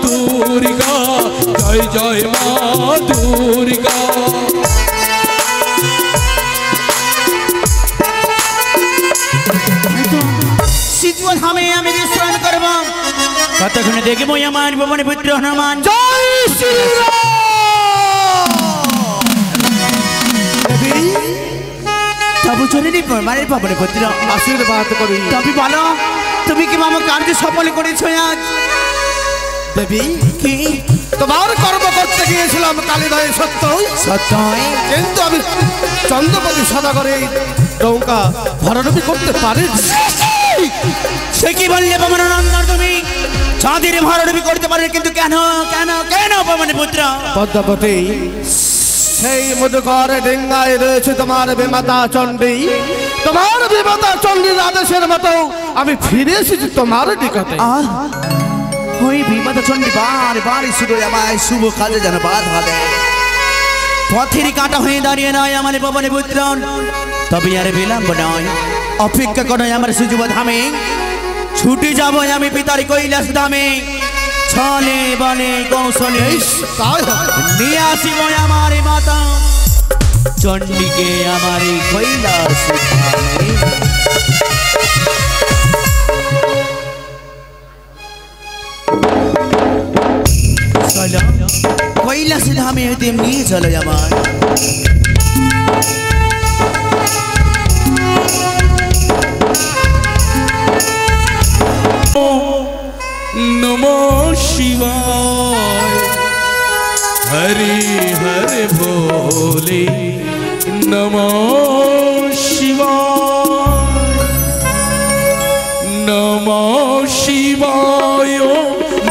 দুর্গা, জয় জয় মা দুর্গা। শীতল হামে আমি বিশ্রাম করব, কতক্ষণে দেখব আমার ভবন পুত্র হনুমান। জয় শ্রীরাম। দেবী তবু চলে নি মানের ভবন পুত্র, আশীর্বাদ করি। তবে বলো তুমি কি মামা কার্য সফল করেছো আজ? দেবী কি তোমার কর্ম করতে গিয়েছিলাম কালীদয় সত্যই, সত্যই কিন্তু আমি চন্দ্রপতি সদাগরে নৌকা ভরাডুবি করতে পারি। সে কি বললে পবননন্দন, তুমি চাঁদের ভরাডুবি করতে পারবে, কিন্তু কেন কেন কেন পবনপুত্র? পদ্মাবতী, সেই মধুকর ডিঙ্গায় রয়েছে তোমার বিমাতা চণ্ডী। তোমার বিমাতা চণ্ডীর আদেশের মতো আমি ফিরে এসেছি তোমার নিকটে। ওই বিমাতা চণ্ডী বারবার শুধু আমায় শুভ কাজে যেন বাধা দেয়। পথের কাঁটা হয়ে দাঁড়িয়ে নয় আমার পবনপুত্র, তবে আর বিলম্ব নয়, অপেক্ষা করো আমার সুযোগ ধামে। ছুটে যাবো আমি পিতার কৈলাস ধামে, ছলে বলে কৌশলে নিয়ে আসিব আমার মাতা চণ্ডীকে আমার কৈলাস ধামে। চলো কৈলাস ধামে হইতে নিয়ে চলো আমার। नमो शिवाय, हरे हरे भोले, नमो शिवाय, नमो शिवाय,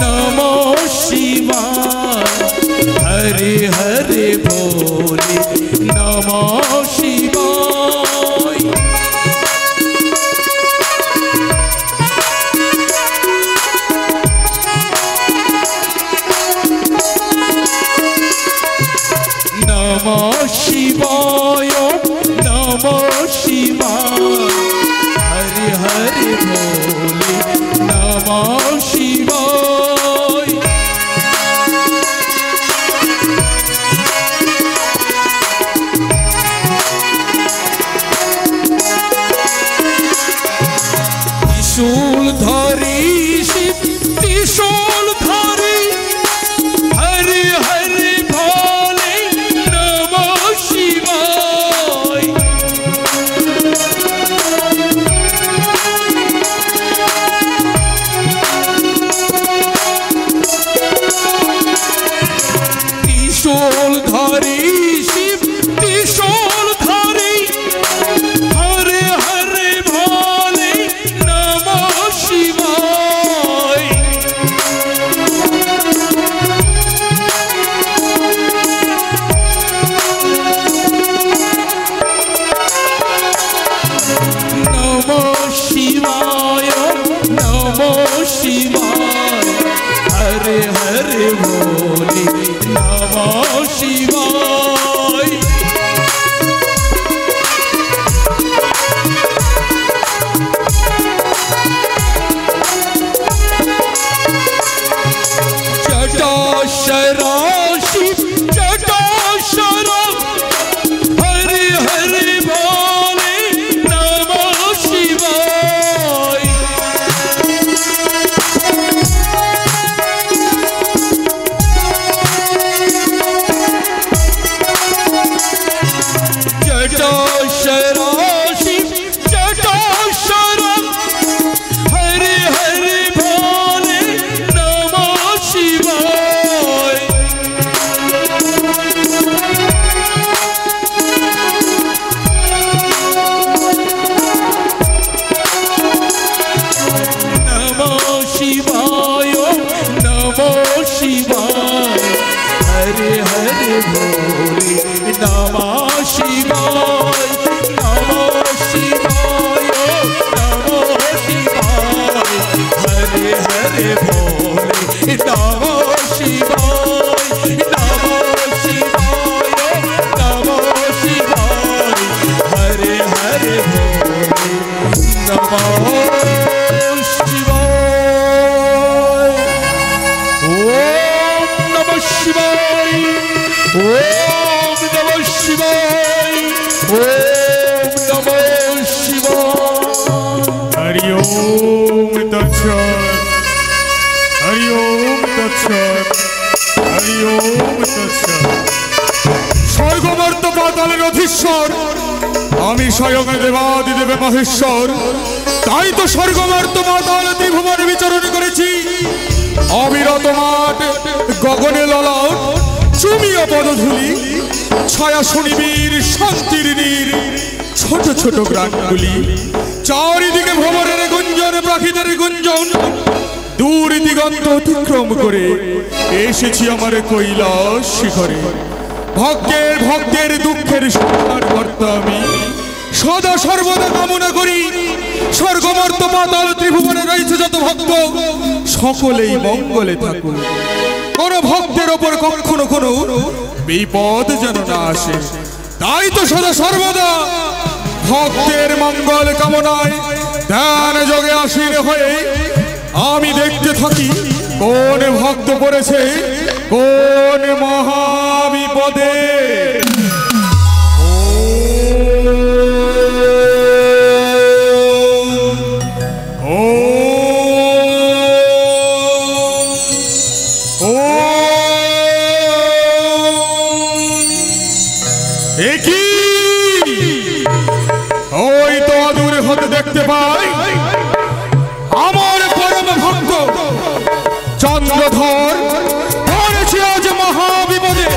नमो शिवाय, हरे हरे भोले, नमो शिवाय। नमो शिवाय, नमो शिवाय, हरे हरे भोले, नमो शिवाय। त्रिशूल धारी शिव, त्रिशूल धारी, हरे हरे भोले, नमो शिवाय। त्रिशूल धारी शिव, त्रिशूल धारी, हरे हरे भोले, नमो शिवाय। नमो शिवाय, नमो शिवाय, हरे हरे भोले, नमो शिवाय। जटाशरा शिव, जटाशरा, हरे हरे भोले, नमो शिवाय। जटाशरा शिव, जटाशरा, हरे हरे भोले, नमो शिवाय। नमो शिवाय, नमो शिवाय, हरे हरे भोले, नमो शिवाय। नमो शिवाय, नमो शिवाय, हरे हरे भोले, नमो शिवाय। नमो शिवाय, नमो शिवाय, हरे हरे भोले, नमो शिवाय। ओम नमः शिवाय, ओम नमः शिवाय, ओम नमः शिवाय। हरि ओम तत्सत्, हरि ओम तत्सत्, हरि ओम तत्सत्। স্বর্গমর্ত পাতালের অধীশ্বর আমি স্বয়ং দেবাদিদেব মহেশ্বর, তাই তো স্বর্গমর্ত পাতাল ত্রিভুবনে বিচরণ করেছি। অবিরত মাঠ গগনে ললাট চুমিয়া পদধূলি ছায়া শনিবীর শান্তির নীর ছোট ছোট গ্রামগুলি চারিদিকে ভ্রমণের গুঞ্জন প্রাকৃতের গুঞ্জন দূর দিগন্ত অতিক্রম করে এসেছি আমার কৈলাস শিখরে ভক্তের দুঃখের সংহার কর্তা আমি সদা সর্বদা কামনা করি স্বর্গমর্ত পাতাল ত্রিভুবনে রয়েছে যত ভক্ত সকলেই মঙ্গলে থাকুক কোন ভক্তের ওপর কখনো কোনো বিপদ যেন না আসে তাই তো সদা সর্বদা ভক্তের মঙ্গল কামনায় ধ্যান যোগে আসীন হয়ে আমি দেখতে থাকি কোন ভক্ত পড়েছে কোন মহাবিপদে। ওই তো দূরে হতে দেখতে পাই আমার পরম ভক্ত চন্দ্রধর পড়েছে আজ মহাবিপদে।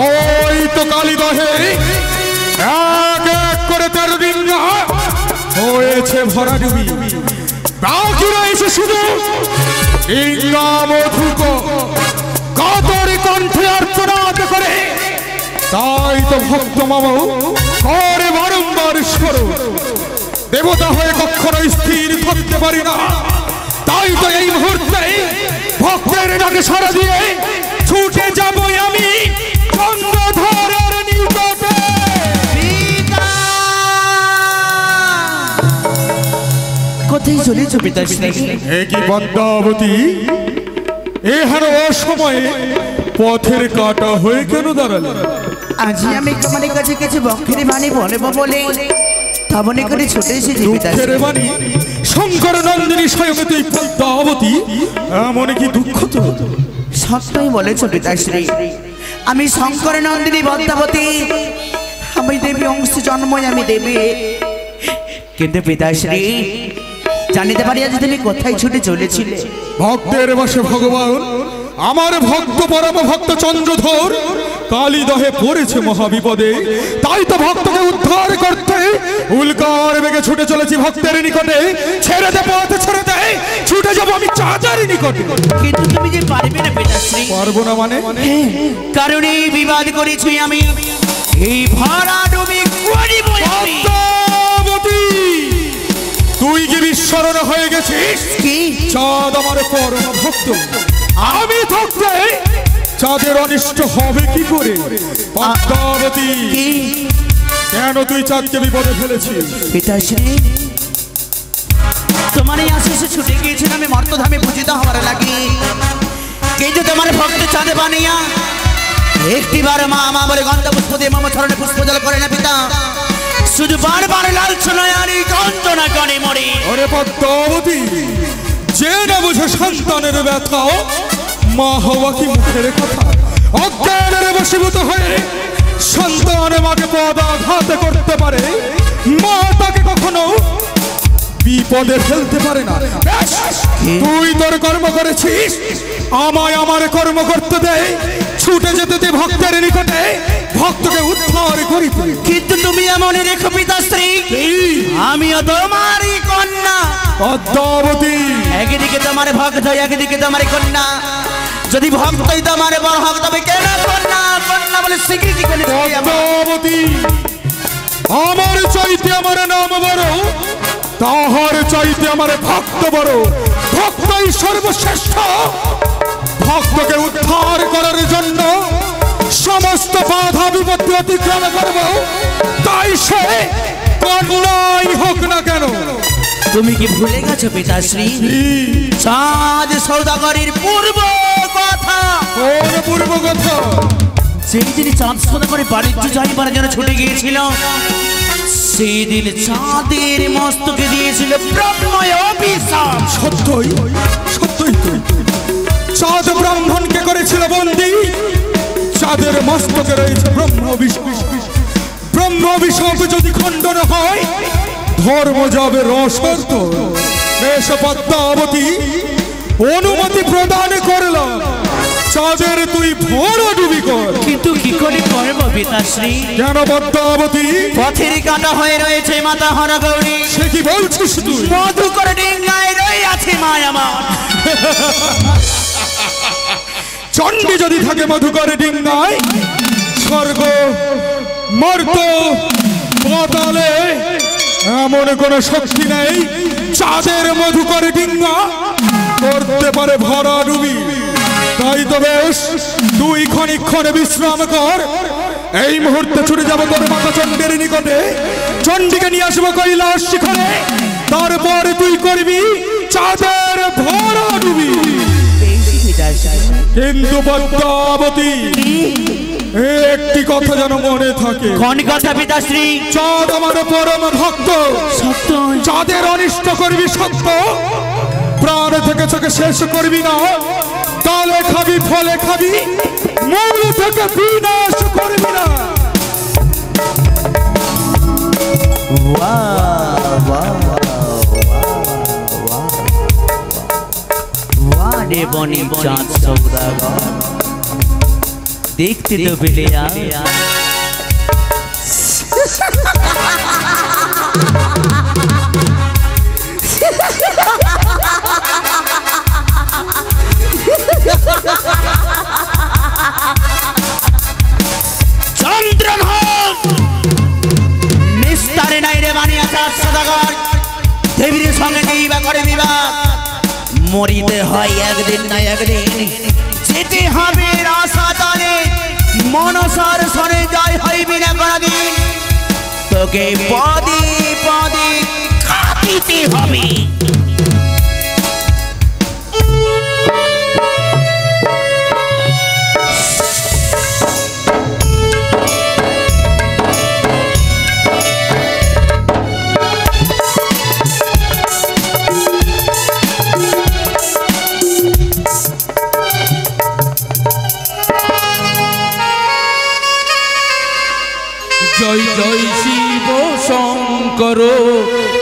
ওই তো কালীদহে এক এক করে 13 দিন হয়েছে ভরা ডুবি বাকি রয়েছে শুধু মধুক কাতর কণ্ঠে আর্তনাদ করে। তাই তো ভক্ত মামা করে বারংবার স্মরণ দেবতা হয়ে কখনো স্থির থাকতে পারি না। তাই তো এই মুহূর্তে ভক্তের ডাকে সাড়া দিয়ে ছুটে যাবো আমি চন্দ্রধরের নিকটে। কোথায় চলেছ পিতাশ্রী? হে কি পদ্মাবতী এখানে অসময়ে পথের কাটা হয়ে কেন দাঁড়ালে? আজ আমি তোমার কাছে কিছু বক্ষের বাণী বলবো বলে তাবনে করে ছুটে এসেছি পিতাশ্রী। বাণী শঙ্কর নন্দিনী স্বয়ং তুই পদ্মাবতী এমন কি দুঃখ তো? সত্যই বলেছ পিতাশ্রী, আমি শঙ্কর নন্দিনী পদ্মাবতী, আমি দেবী অংশ জন্ম, আমি দেবী। কিন্তু পিতাশ্রী জানিতে পারি আজ তুমি কোথায় ছুটে চলেছিলে? ভক্তের বসে ভগবান আমার ভক্ত পরম ভক্ত চন্দ্রধর কালীদহে পড়েছে মহাবিপদে। তাই তো ভক্তকে উদ্ধার করতে উল্কার বেগে ছুটে চলেছি ভক্তের নিকটে। ছেড়ে দে পথ, ছেড়ে দে, ছুটে যাবো আমি চাঁদের নিকটে। কিন্তু তুমি যে পারবে না পিতাশ্রী। পারবো না মানে? কারণ এই বিবাদ করেছি আমি, এই ভরা ডুবি করিব আমি। তুই কি বিস্মরণ হয়ে গেছিস? কি? চাঁদ আমার পরম ভক্ত, আমি থাকতে চাঁদের অনিষ্ট হবে কি করে? পদ্মাবতী কেন তুই চাঁদকে বিপদে ফেলেছিস? পিতাশ্রী তোমার এই আশিসে ছুটে গিয়েছিল আমি মর্তধামে পূজিত হওয়ার লাগি, কিন্তু তোমার ভক্ত চাঁদে বানিয়া একটিবার মা মা বলে গন্ধ পুষ্প দিয়ে মামা চরণে পুষ্প জল করে না পিতা, শুধু বারবার লালসনায় আর এই যন্ত্রণা করে মরে। ওরে পদ্মাবতী, যে না বুঝে সন্তানের ব্যথা মা হওয়া কি মুখের কথা? অজ্ঞানের বশীভূত হয়ে সন্তান মাকে পদাঘাত করতে পারে, মা তাকে কখনো বিপদে ফেলতে পারে না। তুই তোর কর্ম করেছিস, আমায় আমার কর্ম করতে দে, ছুটে যেতে দে ভক্তের নিকটে, ভক্তকে উদ্ধার করি। কিন্তু তুমি মনে রেখো পিতাশ্রী, আমিও তোমারই কন্যা পদ্মাবতী। একদিকে তোমার ভক্ত, একদিকে তোমার কন্যা। যদি ভক্তই তোমার বড় হক তবে কেন কন্যা কন্যা বলে স্বীকৃতি কেন? পদ্মাবতী, আমার চাইতে আমার নাম বড়, তাহার চাইতে আমার ভক্ত বড়। ভক্তই সর্বশ্রেষ্ঠ। ভক্তকে উদ্ধার করার জন্য সমস্ত বাধা বিপত্তি অতিক্রম করব, তাই সে কন্যাই হোক না কেন। তুমি কি ভুলে গেছো পিতাশ্রী চাঁদ সৌদাগরের পূর্ব কথা? কোন পূর্ব কথা? সেই দিন চাঁদ সৌদাগরে বাণিজ্য যাইবার জন্য ছুটে গিয়েছিল, সেই দিন চাঁদের মস্তকে দিয়েছিল ব্রহ্ময় অভিশাপ। সত্যই সত্যই তো চাঁদ ব্রাহ্মণকে করেছিল বন্দী, চাঁদের মস্তকে রয়েছে ব্রহ্ম অভিশাপ। ব্রহ্ম অভিশাপ যদি খণ্ডন হয় ধর্ম যাবে রসর্ত। বেশ পদ্মাবতী, অনুমতি প্রদান করলাম, চাঁদের তুই ভরাডুবি কর। কিন্তু কি করে করবো পিতাশ্রী? কেন পদ্মাবতী? পথের কাটা হয়ে রয়েছে মাতা হরা গৌরী। সে কি বলছিস তুই? মধুকর ডিঙ্গায় রয়ে আছে মায় আমার। চণ্ডী যদি থাকে মধুকর ডিঙ্গায়, স্বর্গ মর্ত পাতালে এমন কোন শক্তি নেই চাঁদের মধুকর ডিঙ্গা করতে পারে ভরাডুবি। তাই তো বেশ, তুই ক্ষণিক্ষণ বিশ্রাম কর। এই মুহূর্তে ছুটে যাবো তোর মাতা চণ্ডীর নিকটে, চণ্ডীকে নিয়ে আসবো কৈলাস শিখরে, তারপর তুই করবি চাঁদের ভরাডুবি। কিন্তু পদ্মাবতী, একটি কথা যেন মনে থাকে। কোন কথা পিতাশ্রী? চাঁদ আমার পরম ভক্ত। সত্য? চাঁদের অনিষ্ট করবি সত্য, প্রাণ থেকে চোখে শেষ করবি না। তালে খাবি ফলে খাবি, মূল থেকে বিনাশ করবি না। বনি চাঁদ সৌদাগর দেখতে তো পেলে চন্দ্রভাগ নিস্তারে নাই রে বানিয়া চাঁদ সৌদাগর। দেবীর সঙ্গে কি বা করে বিবাহ? মরিতে হয় একদিন না একদিন, যেতে হবে রাসাতলে, মনসার সরে জয় হইবি না কোনদিন। তোকে পদে পদে কাঁদিতে হবে। জয় জয় শিব শঙ্কর,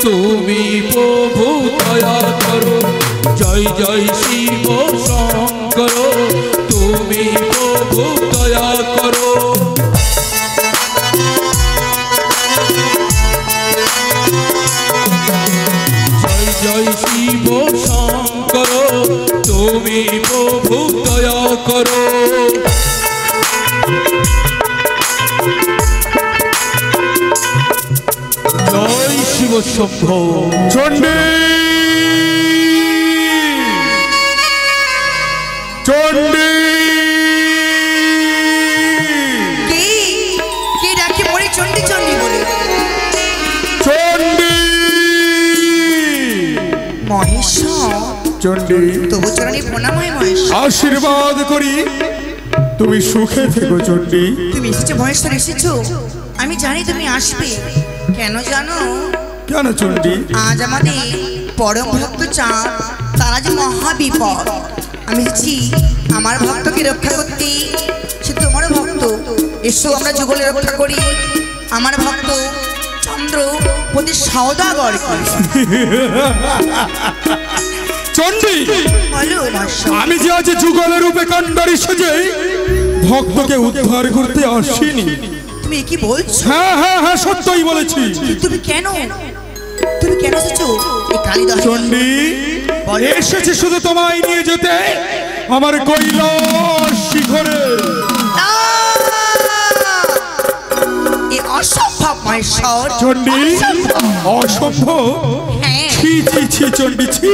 তুমি প্রভু দয়া করো। জয় জয় শিব শঙ্কর, তুমি প্রভু দয়া করো। জয় জয় শিব শঙ্কর, তুমি প্রভু দয়া করো। জয় শিব শম্ভো। চণ্ডী চণ্ডী কে ডাকে বলে চণ্ডী চণ্ডী বলে? চণ্ডী মহেশ্বর। চণ্ডী তবু চরণে প্রণাম হয় মহেশ্বর। আশীর্বাদ করি তুমি সুখে থেকো চণ্ডী। তুমি এসেছো মহেশ্বর, এসেছো। আমি জানি তুমি আসবে। কেন জানো? কেন চণ্ডী? আজ আমাদের পরম ভক্ত চাঁদ, তারা যে মহাবিপদ। আমি এসেছি আমার ভক্তকে রক্ষা করতে। সে তোমার ভক্ত, এসো আমরা যুগলে রক্ষা করি। আমার ভক্ত চন্দ্র প্রতি সওদাগর। চণ্ডী, বলো মহেশ্বর। আমি যে আজ যুগলের রূপে কাণ্ডারি সেজে ভক্তকে উদ্ধার করতে আসিনি। তুমি কি বলছো? হ্যাঁ হ্যাঁ হ্যাঁ, সত্যই বলেছি। তুমি কেন এসেছো এই কালীদহে? চণ্ডী, এসেছি শুধু তোমায় নিয়ে যেতে আমার কৈলাস শিখরে। এই অসম্ভব মহেশ্বর। চণ্ডী, অসম্ভব? হ্যাঁ। ছি ছি ছি চণ্ডী ছি।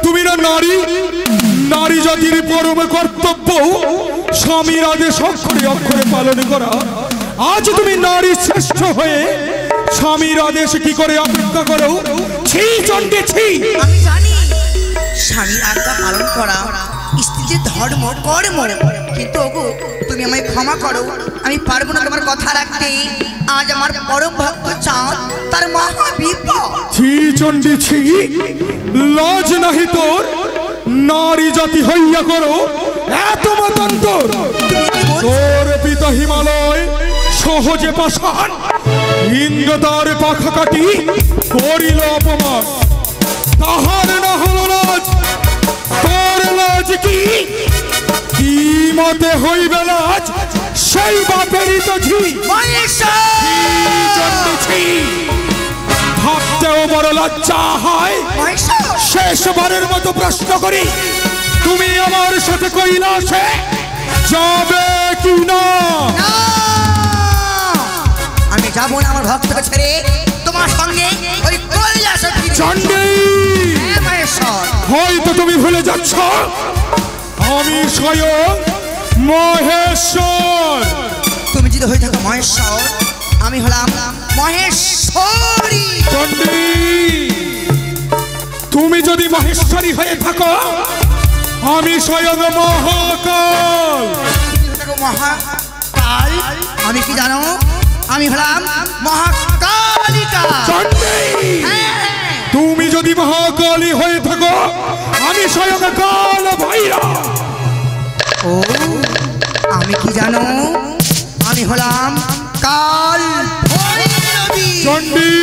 তুমি না নারী, নারী জাতির পরম কর্তব্য স্বামীর আদেশ অক্ষরে অক্ষরে পালন করা। আজ তুমি নারী শ্রেষ্ঠ হয়ে স্বামীর আদেশ কি করে অপেক্ষা করো? ছি চণ্ডী ছি। আমি জানি স্বামীর আজ্ঞা পালন করা স্ত্রীদের ধর্ম কর্ম, কিন্তু ওগো তুমি আমায় ক্ষমা করো, আমি পারবো না তোমার কথা রাখতে। আজ আমার পরম ভক্ত চাঁদ, তার মহাবিপদ। ছি চণ্ডী ছি, লজ নাহি তোর? নারী জাতি হইয়া করো এত মতান্তর? তোর পিতা হিমালয় সহজে পাষাণ, ইন্দ্র তার পাখা কাটি করিল অপমান। তাহার না হলো লাজ, তোর আজ কি কি মতে হইবে আজ সেই বাপেরই তো ঝি ভাবতেও বড় লজ্জা হয়। শেষবারের মতো প্রশ্ন করি, তুমি আমার সাথে কৈলাসে যাবে কি না? আমি যাবো না আমার ভক্তকে ছেড়ে তোমার সঙ্গে ওই কৈলাসে। চণ্ডী, হয়তো তুমি ভুলে যাচ্ছ আমি স্বয়ং মহেশ্বর। তুমি যদি হয়ে থাকো মহেশ্বর, আমি হলাম মহেশ্বরী। চণ্ডী, তুমি যদি মহেশ্বরী হয়ে থাকো, আমি স্বয়ং মহাকাল। মহাকাল, আমি কি জানো? আমি হলাম মহাকালিকা। তুমি যদি মহাকালী হয়ে থাকো, আমি স্বয়ং কাল ভৈরব। ও, আমি কি জানো? আমি হলাম কাল ভৈরবী। চণ্ডী,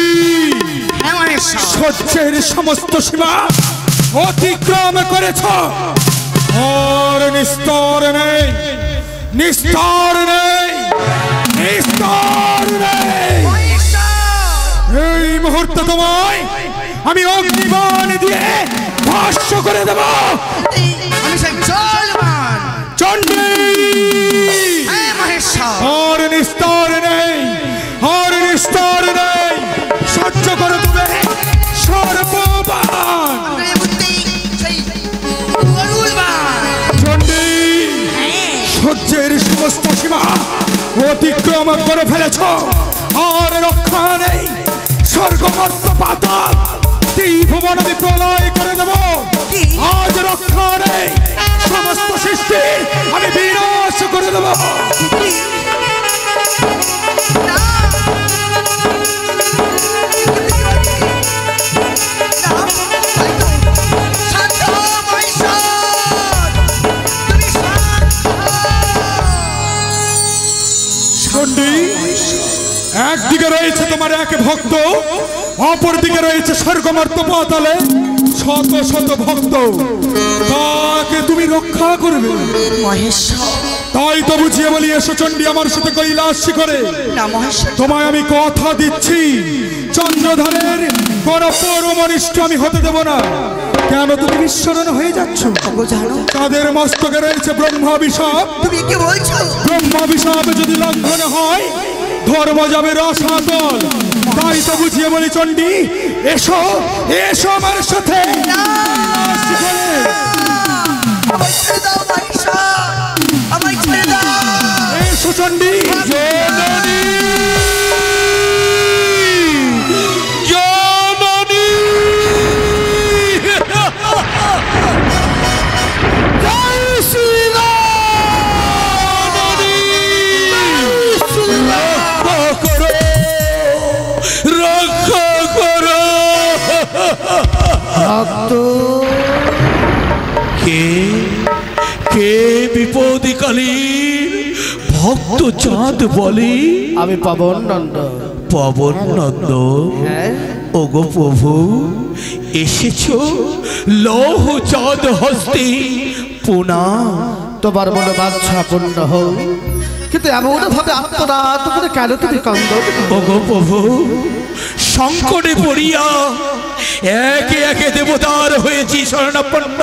সহ্যের সমস্ত সীমা অতিক্রম করেছ, আর নিস্তার নেই, নিস্তার নেই, নিস্তার নেই। এই মুহূর্তে তোমায় আমি অগ্নিবাণ দিয়ে ভস্ম করে দেব। আমি সেই জলবান চণ্ডী, আর নিস্তার নেই, আর নিস্তার নেই। সহ্য করে তুমি সর্ববান। চণ্ডী, সহ্যের সমস্ত সীমা অতিক্রম করে ফেলেছ, আর রক্ষা নেই। স্বর্গ মর্ত পাতাল ত্রিভুবন আমি প্রলয় করে দেব। আজ রক্ষা নেই, সমস্ত সৃষ্টি আমি বিনাশ করে দেব। একদিকে রয়েছে তোমার এক ভক্ত, অপর দিকে রয়েছে স্বর্গমর্ত পাতালে শত শত ভক্ত। তাকে তুমি রক্ষা করবে। তাই তো বুঝিয়ে বলি, এসো চণ্ডী আমার সাথে কৈলাস শিখরে। তোমায় আমি কথা দিচ্ছি, চন্দ্রধরের কোন পরমনিষ্ঠ আমি হতে দেব না। কেন তুমি বিস্মরণ হয়ে যাচ্ছ? তাদের মস্তকে রয়েছে ব্রহ্মাভিশাপ। তুমি কি বলছো? ব্রহ্মাভিশাপ যদি লঙ্ঘন হয়, ধর্ম যাবে রসাতল। তাই তো বুঝিয়ে বলি চণ্ডী, এসো এসো আমার সাথে। এসো চণ্ডী। জননী, জননী, জয় শ্রীরাম। রক্ষা করো। কে কে বিপদকালীন ভক্ত চাঁদ বলে? আমি পবন নন্দ। পবন নন্দ, ওগো প্রভু, এসেছো লৌহ চাঁদ হস্তে প্রণাম। তোমার মনে বাচ্চা পূর্ণ হোক, কিন্তু এমন ভাবে আত্মনাদ করে কেন তুমি কান্দন? ওগো প্রভু, সংকটে পড়িয়া একে একে দেবতার হয়েছি শরণাপন্ন।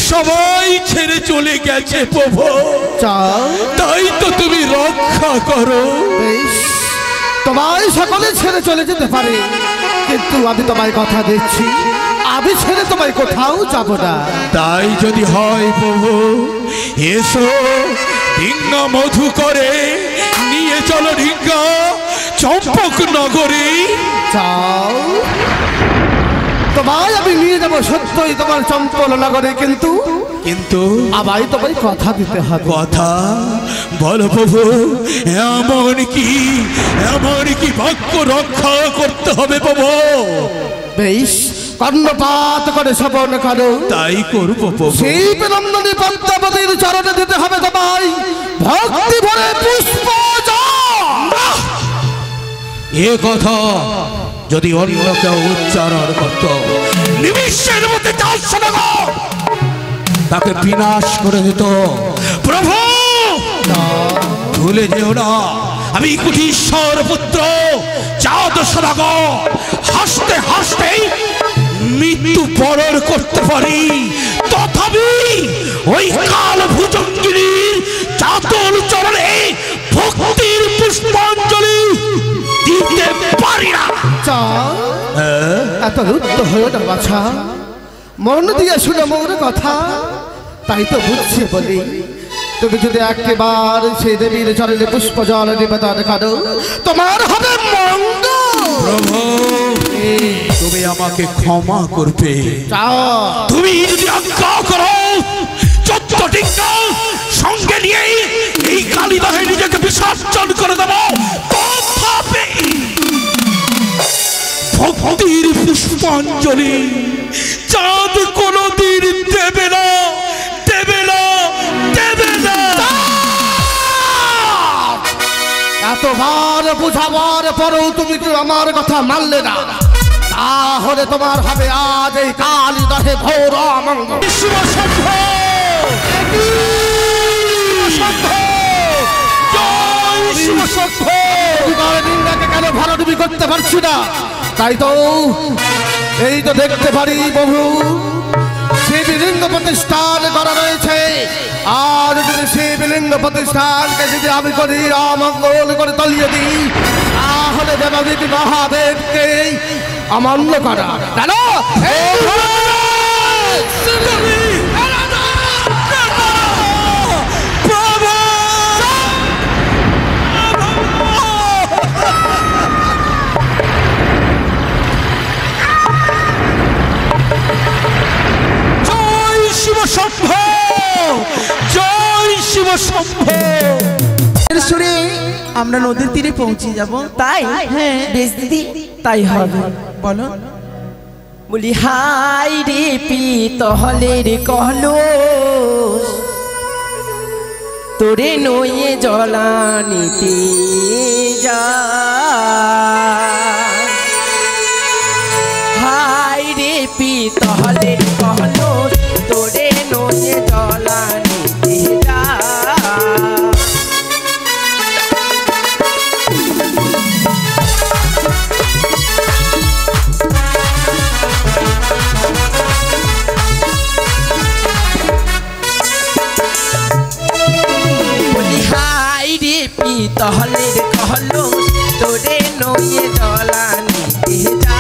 সবাই ছেড়ে চলে গেছে প্রভু, তাই তো তুমি রক্ষা করো। তোমায় সকলে ছেড়ে চলে যেতে পারে, কিন্তু আমি তোমায় কথা দিচ্ছি, আমি ছেড়ে তোমায় কোথাও যাব না। তাই যদি হয় প্রভু, এসো ঢিঙ্গা মধু করে নিয়ে চলো ঢিঙ্গা চম্পক নগরে। চাও তোমায় আমি নিয়ে যাবো সত্যই তোমার চম্পল নগরে, কিন্তু কিন্তু আমায় তোমায় কথা দিতে হবে। কথা বলো প্রভু, এমন কি বাক্য রক্ষা করতে হবে প্রভু? বেশ, কর্ণপাত করে শ্রবণ করো। তাই করব প্রভু। সেই নন্দনী পদ্মাবতীর চরণে দিতে হবে তোমায় ভক্তি ভরে পুষ্প। এ কথা যদি অন্য কেউ উচ্চারণ করত, নিমিষের মধ্যে তার শোনা তাকে বিনাশ করে দিত। প্রভু ভুলে যেও না, আমি কুটিশ্বর পুত্র চাঁদ সদাগর হাসতে হাসতে মৃত্যু বরণ করতে পারি, তথাপি ওই কাল ভুজঙ্গিনীর চাতল চরণে ভক্তির পুষ্পাঞ্জলি দিতে পারি না। এত রুদ্ধ হয়ে না বাছা, মন দিয়ে শুনে মোর কথা, তাই তো বুঝছি বলি। তুমি যদি একবার সেই দেবীর চরণে পুষ্প জল নিবেদন করো, তোমার হবে মঙ্গল। প্রভু তুমি আমাকে ক্ষমা করবে, তুমি যদি আজ্ঞা করো 14টি সঙ্গে নিয়ে এই কালীদহে নিজেকে বিসর্জন করে দেব, তথাপি ভক্তির পুষ্পাঞ্জলি চাঁদ কোনদিন দেবে না, দেবে না, দেবে না। এতবার বুঝাবার পরেও তুমি কি আমার কথা মানলে না? তাহলে তোমার হবে আজ এই কালীদহে ঘোর অমঙ্গল। নিন্দাকে কেন ভরাডুবি করতে পারছি না? তাই তো এই তো দেখতে পারি বহু শিবলিঙ্গ প্রতিষ্ঠান করা রয়েছে। আর যদি শিবলিঙ্গ প্রতিষ্ঠানকে যদি আমি করি অমঙ্গল করে তলিয়ে দিই, তাহলে দেবাদেবী মহাদেবকে অমান্য করা জানো। সুরে আমরা নদীর তীরে পৌঁছে যাব। তাই? হ্যাঁ বেশ দিদি, তাই হবে। বলো। বলি হাই রে পিতলের কলস, তোরে নইয়ে জলানিতে যা। হাই রে পিতলের কলস, তোরে নইয়ে জলানিতে যা। পিতলের কলস, তোরে নইয়ে জলানিতে যা।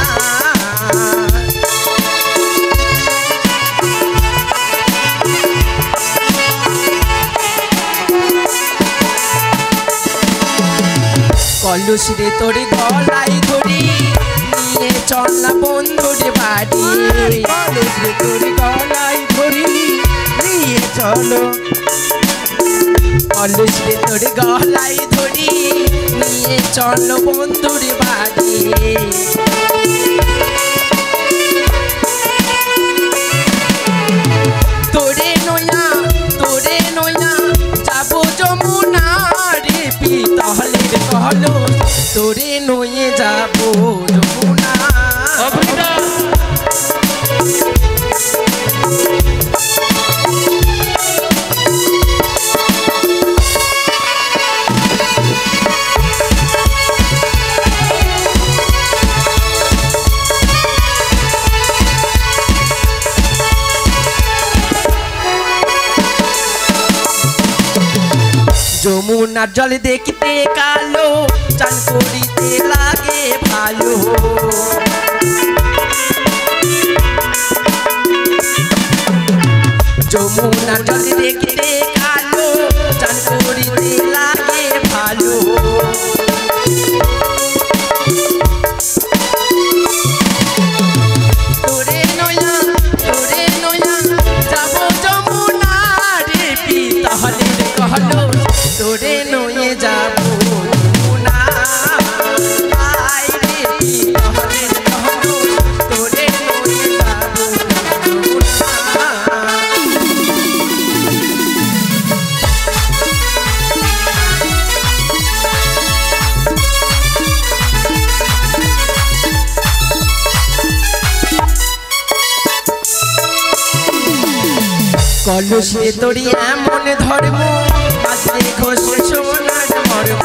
কলস রে তোর গলায় ধরি, নিয়ে চল না বন্ধুর বাড়ি। কলস রে তোর গলায় ধরি, নিয়ে চলো। কলস রে তোর গলায় ধরি, নিয়ে চলো বন্ধুর বাড়ি। তোরে নইয়া যাবো যমুনা রে পিতলের কলস, তোরে নইয়ে যাবো যমুনা। যমুনার জল দেখতে কালো, চান করিতে লাগে ভালো। যমুনার জল দেখতে কালো, চান করিতে লাগে ভালো। তোরে নইয়া যাবো যমুনা রে পিতলের কলস, তোরে নইয়ে যাবো যমুনা। আই রে পিতলের কলস, তোরে নইয়ে যাবো যমুনা। কলসে তোরি এমন ধর্ম বাজে ঘষে সোনার মর্ম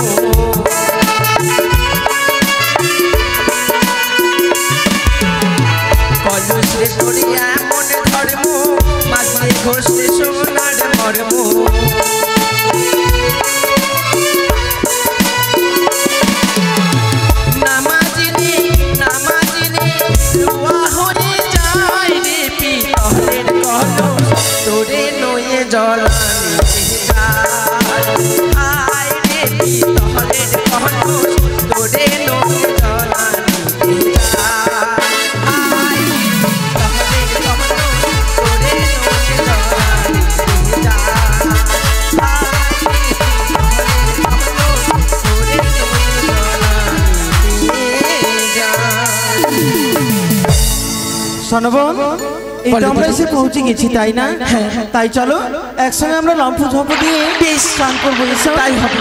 কলসে তোরি এমন ধর্ম বাজে ঘষে সোনার মর্ম নামাজিনি নামাজিনি রুয়া হরে যায় রে পিতলের কলস তোরে নয়ে জলানি আয় রে পিতলের কলস তোরে নয়ে জলানি আয় পিতলের শোনবন এই তো আমরা এসে পৌঁছে গেছি তাই না? তাই চলো একসঙ্গে আমরা লম্ফ ঝম্প দিয়ে বেশ স্নান করবো। তাই হবে।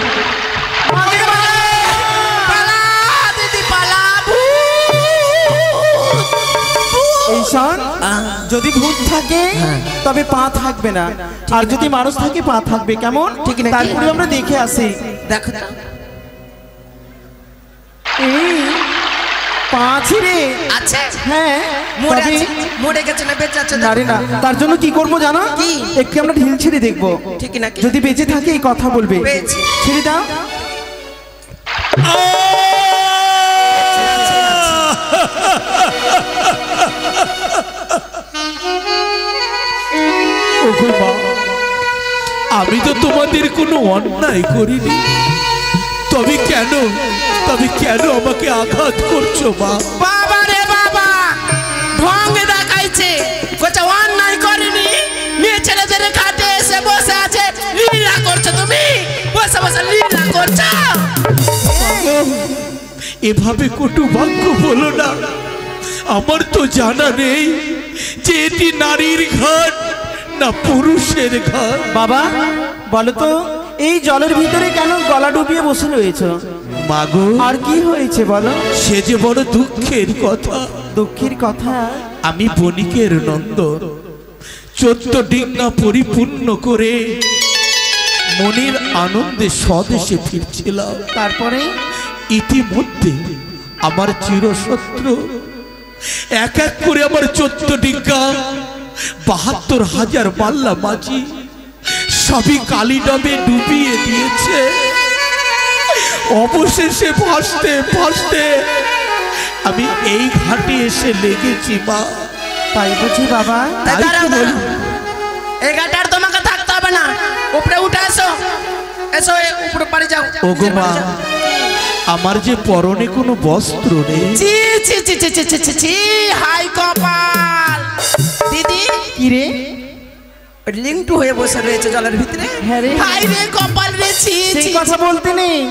এই শোন, যদি ভূত থাকে তবে পা থাকবে না, আর যদি মানুষ থাকে পা থাকবে। কেমন? ঠিক না? তারপরে আমরা দেখে আসি। দেখো তার জন্য কি করবো জানো? একটু আমরা ঢিল ছেড়ে দেখবো, যদি বেঁচে থাকে এই কথা বলবে। ছেড়ে দাও। আমি তো তোমাদের কোনো অন্যায় করিনি, তবে কেন আমাকে আঘাত করছো মা? বাবা রে বাবা, ঢং দেখাইছে, কোচা অন্যায় করিনি। মেয়ে ছেলেদের ঘাটে এসে বসে আছে, লীলা করছো তুমি, বসে বসে লীলা করছো। এভাবে কটু বাক্য বলো না। আমার তো জানা নেই যে এটি নারীর ঘাট না পুরুষের ঘাট। বাবা বলো তো, এই জলের ভিতরে কেন গলা ডুবিয়ে বসে রয়েছে? মাগো, আর কি হয়েছে বলো? সে যে বড় দুঃখের কথা। দুঃখের কথা? আমি বণিকের নন্দন 14 ডিঙ্গা পরিপূর্ণ করে মনের আনন্দে স্বদেশে ফিরছিলাম। তারপরে ইতিমধ্যে আমার চিরশত্রু এক এক করে আমার 14 ডিঙ্গা 72,000 মাল্লা মাঝি সবই কালি নামে ডুবিয়ে দিয়েছে। অবশেষে ভাসতে ভাসতে আমি এই ঘাটে এসে লেগেছি মা। তাই বুঝি বাবা? এই ঘাটে আর তোমাকে থাকতে হবে না, উপরে উঠে এসো, এসো উপরে পারে যাও। ওগো মা, আমার যে পরনে কোনো বস্ত্র নেই। ছি ছি ছি ছি ছি ছি ছি, হাই কপাল। দিদি কি রে? লিংটু হয়ে বসে রয়েছে জলের ভিতরে। হ্যাঁ রে, হাই রে কপাল রে, ছি ছি, কথা বলতে নেই।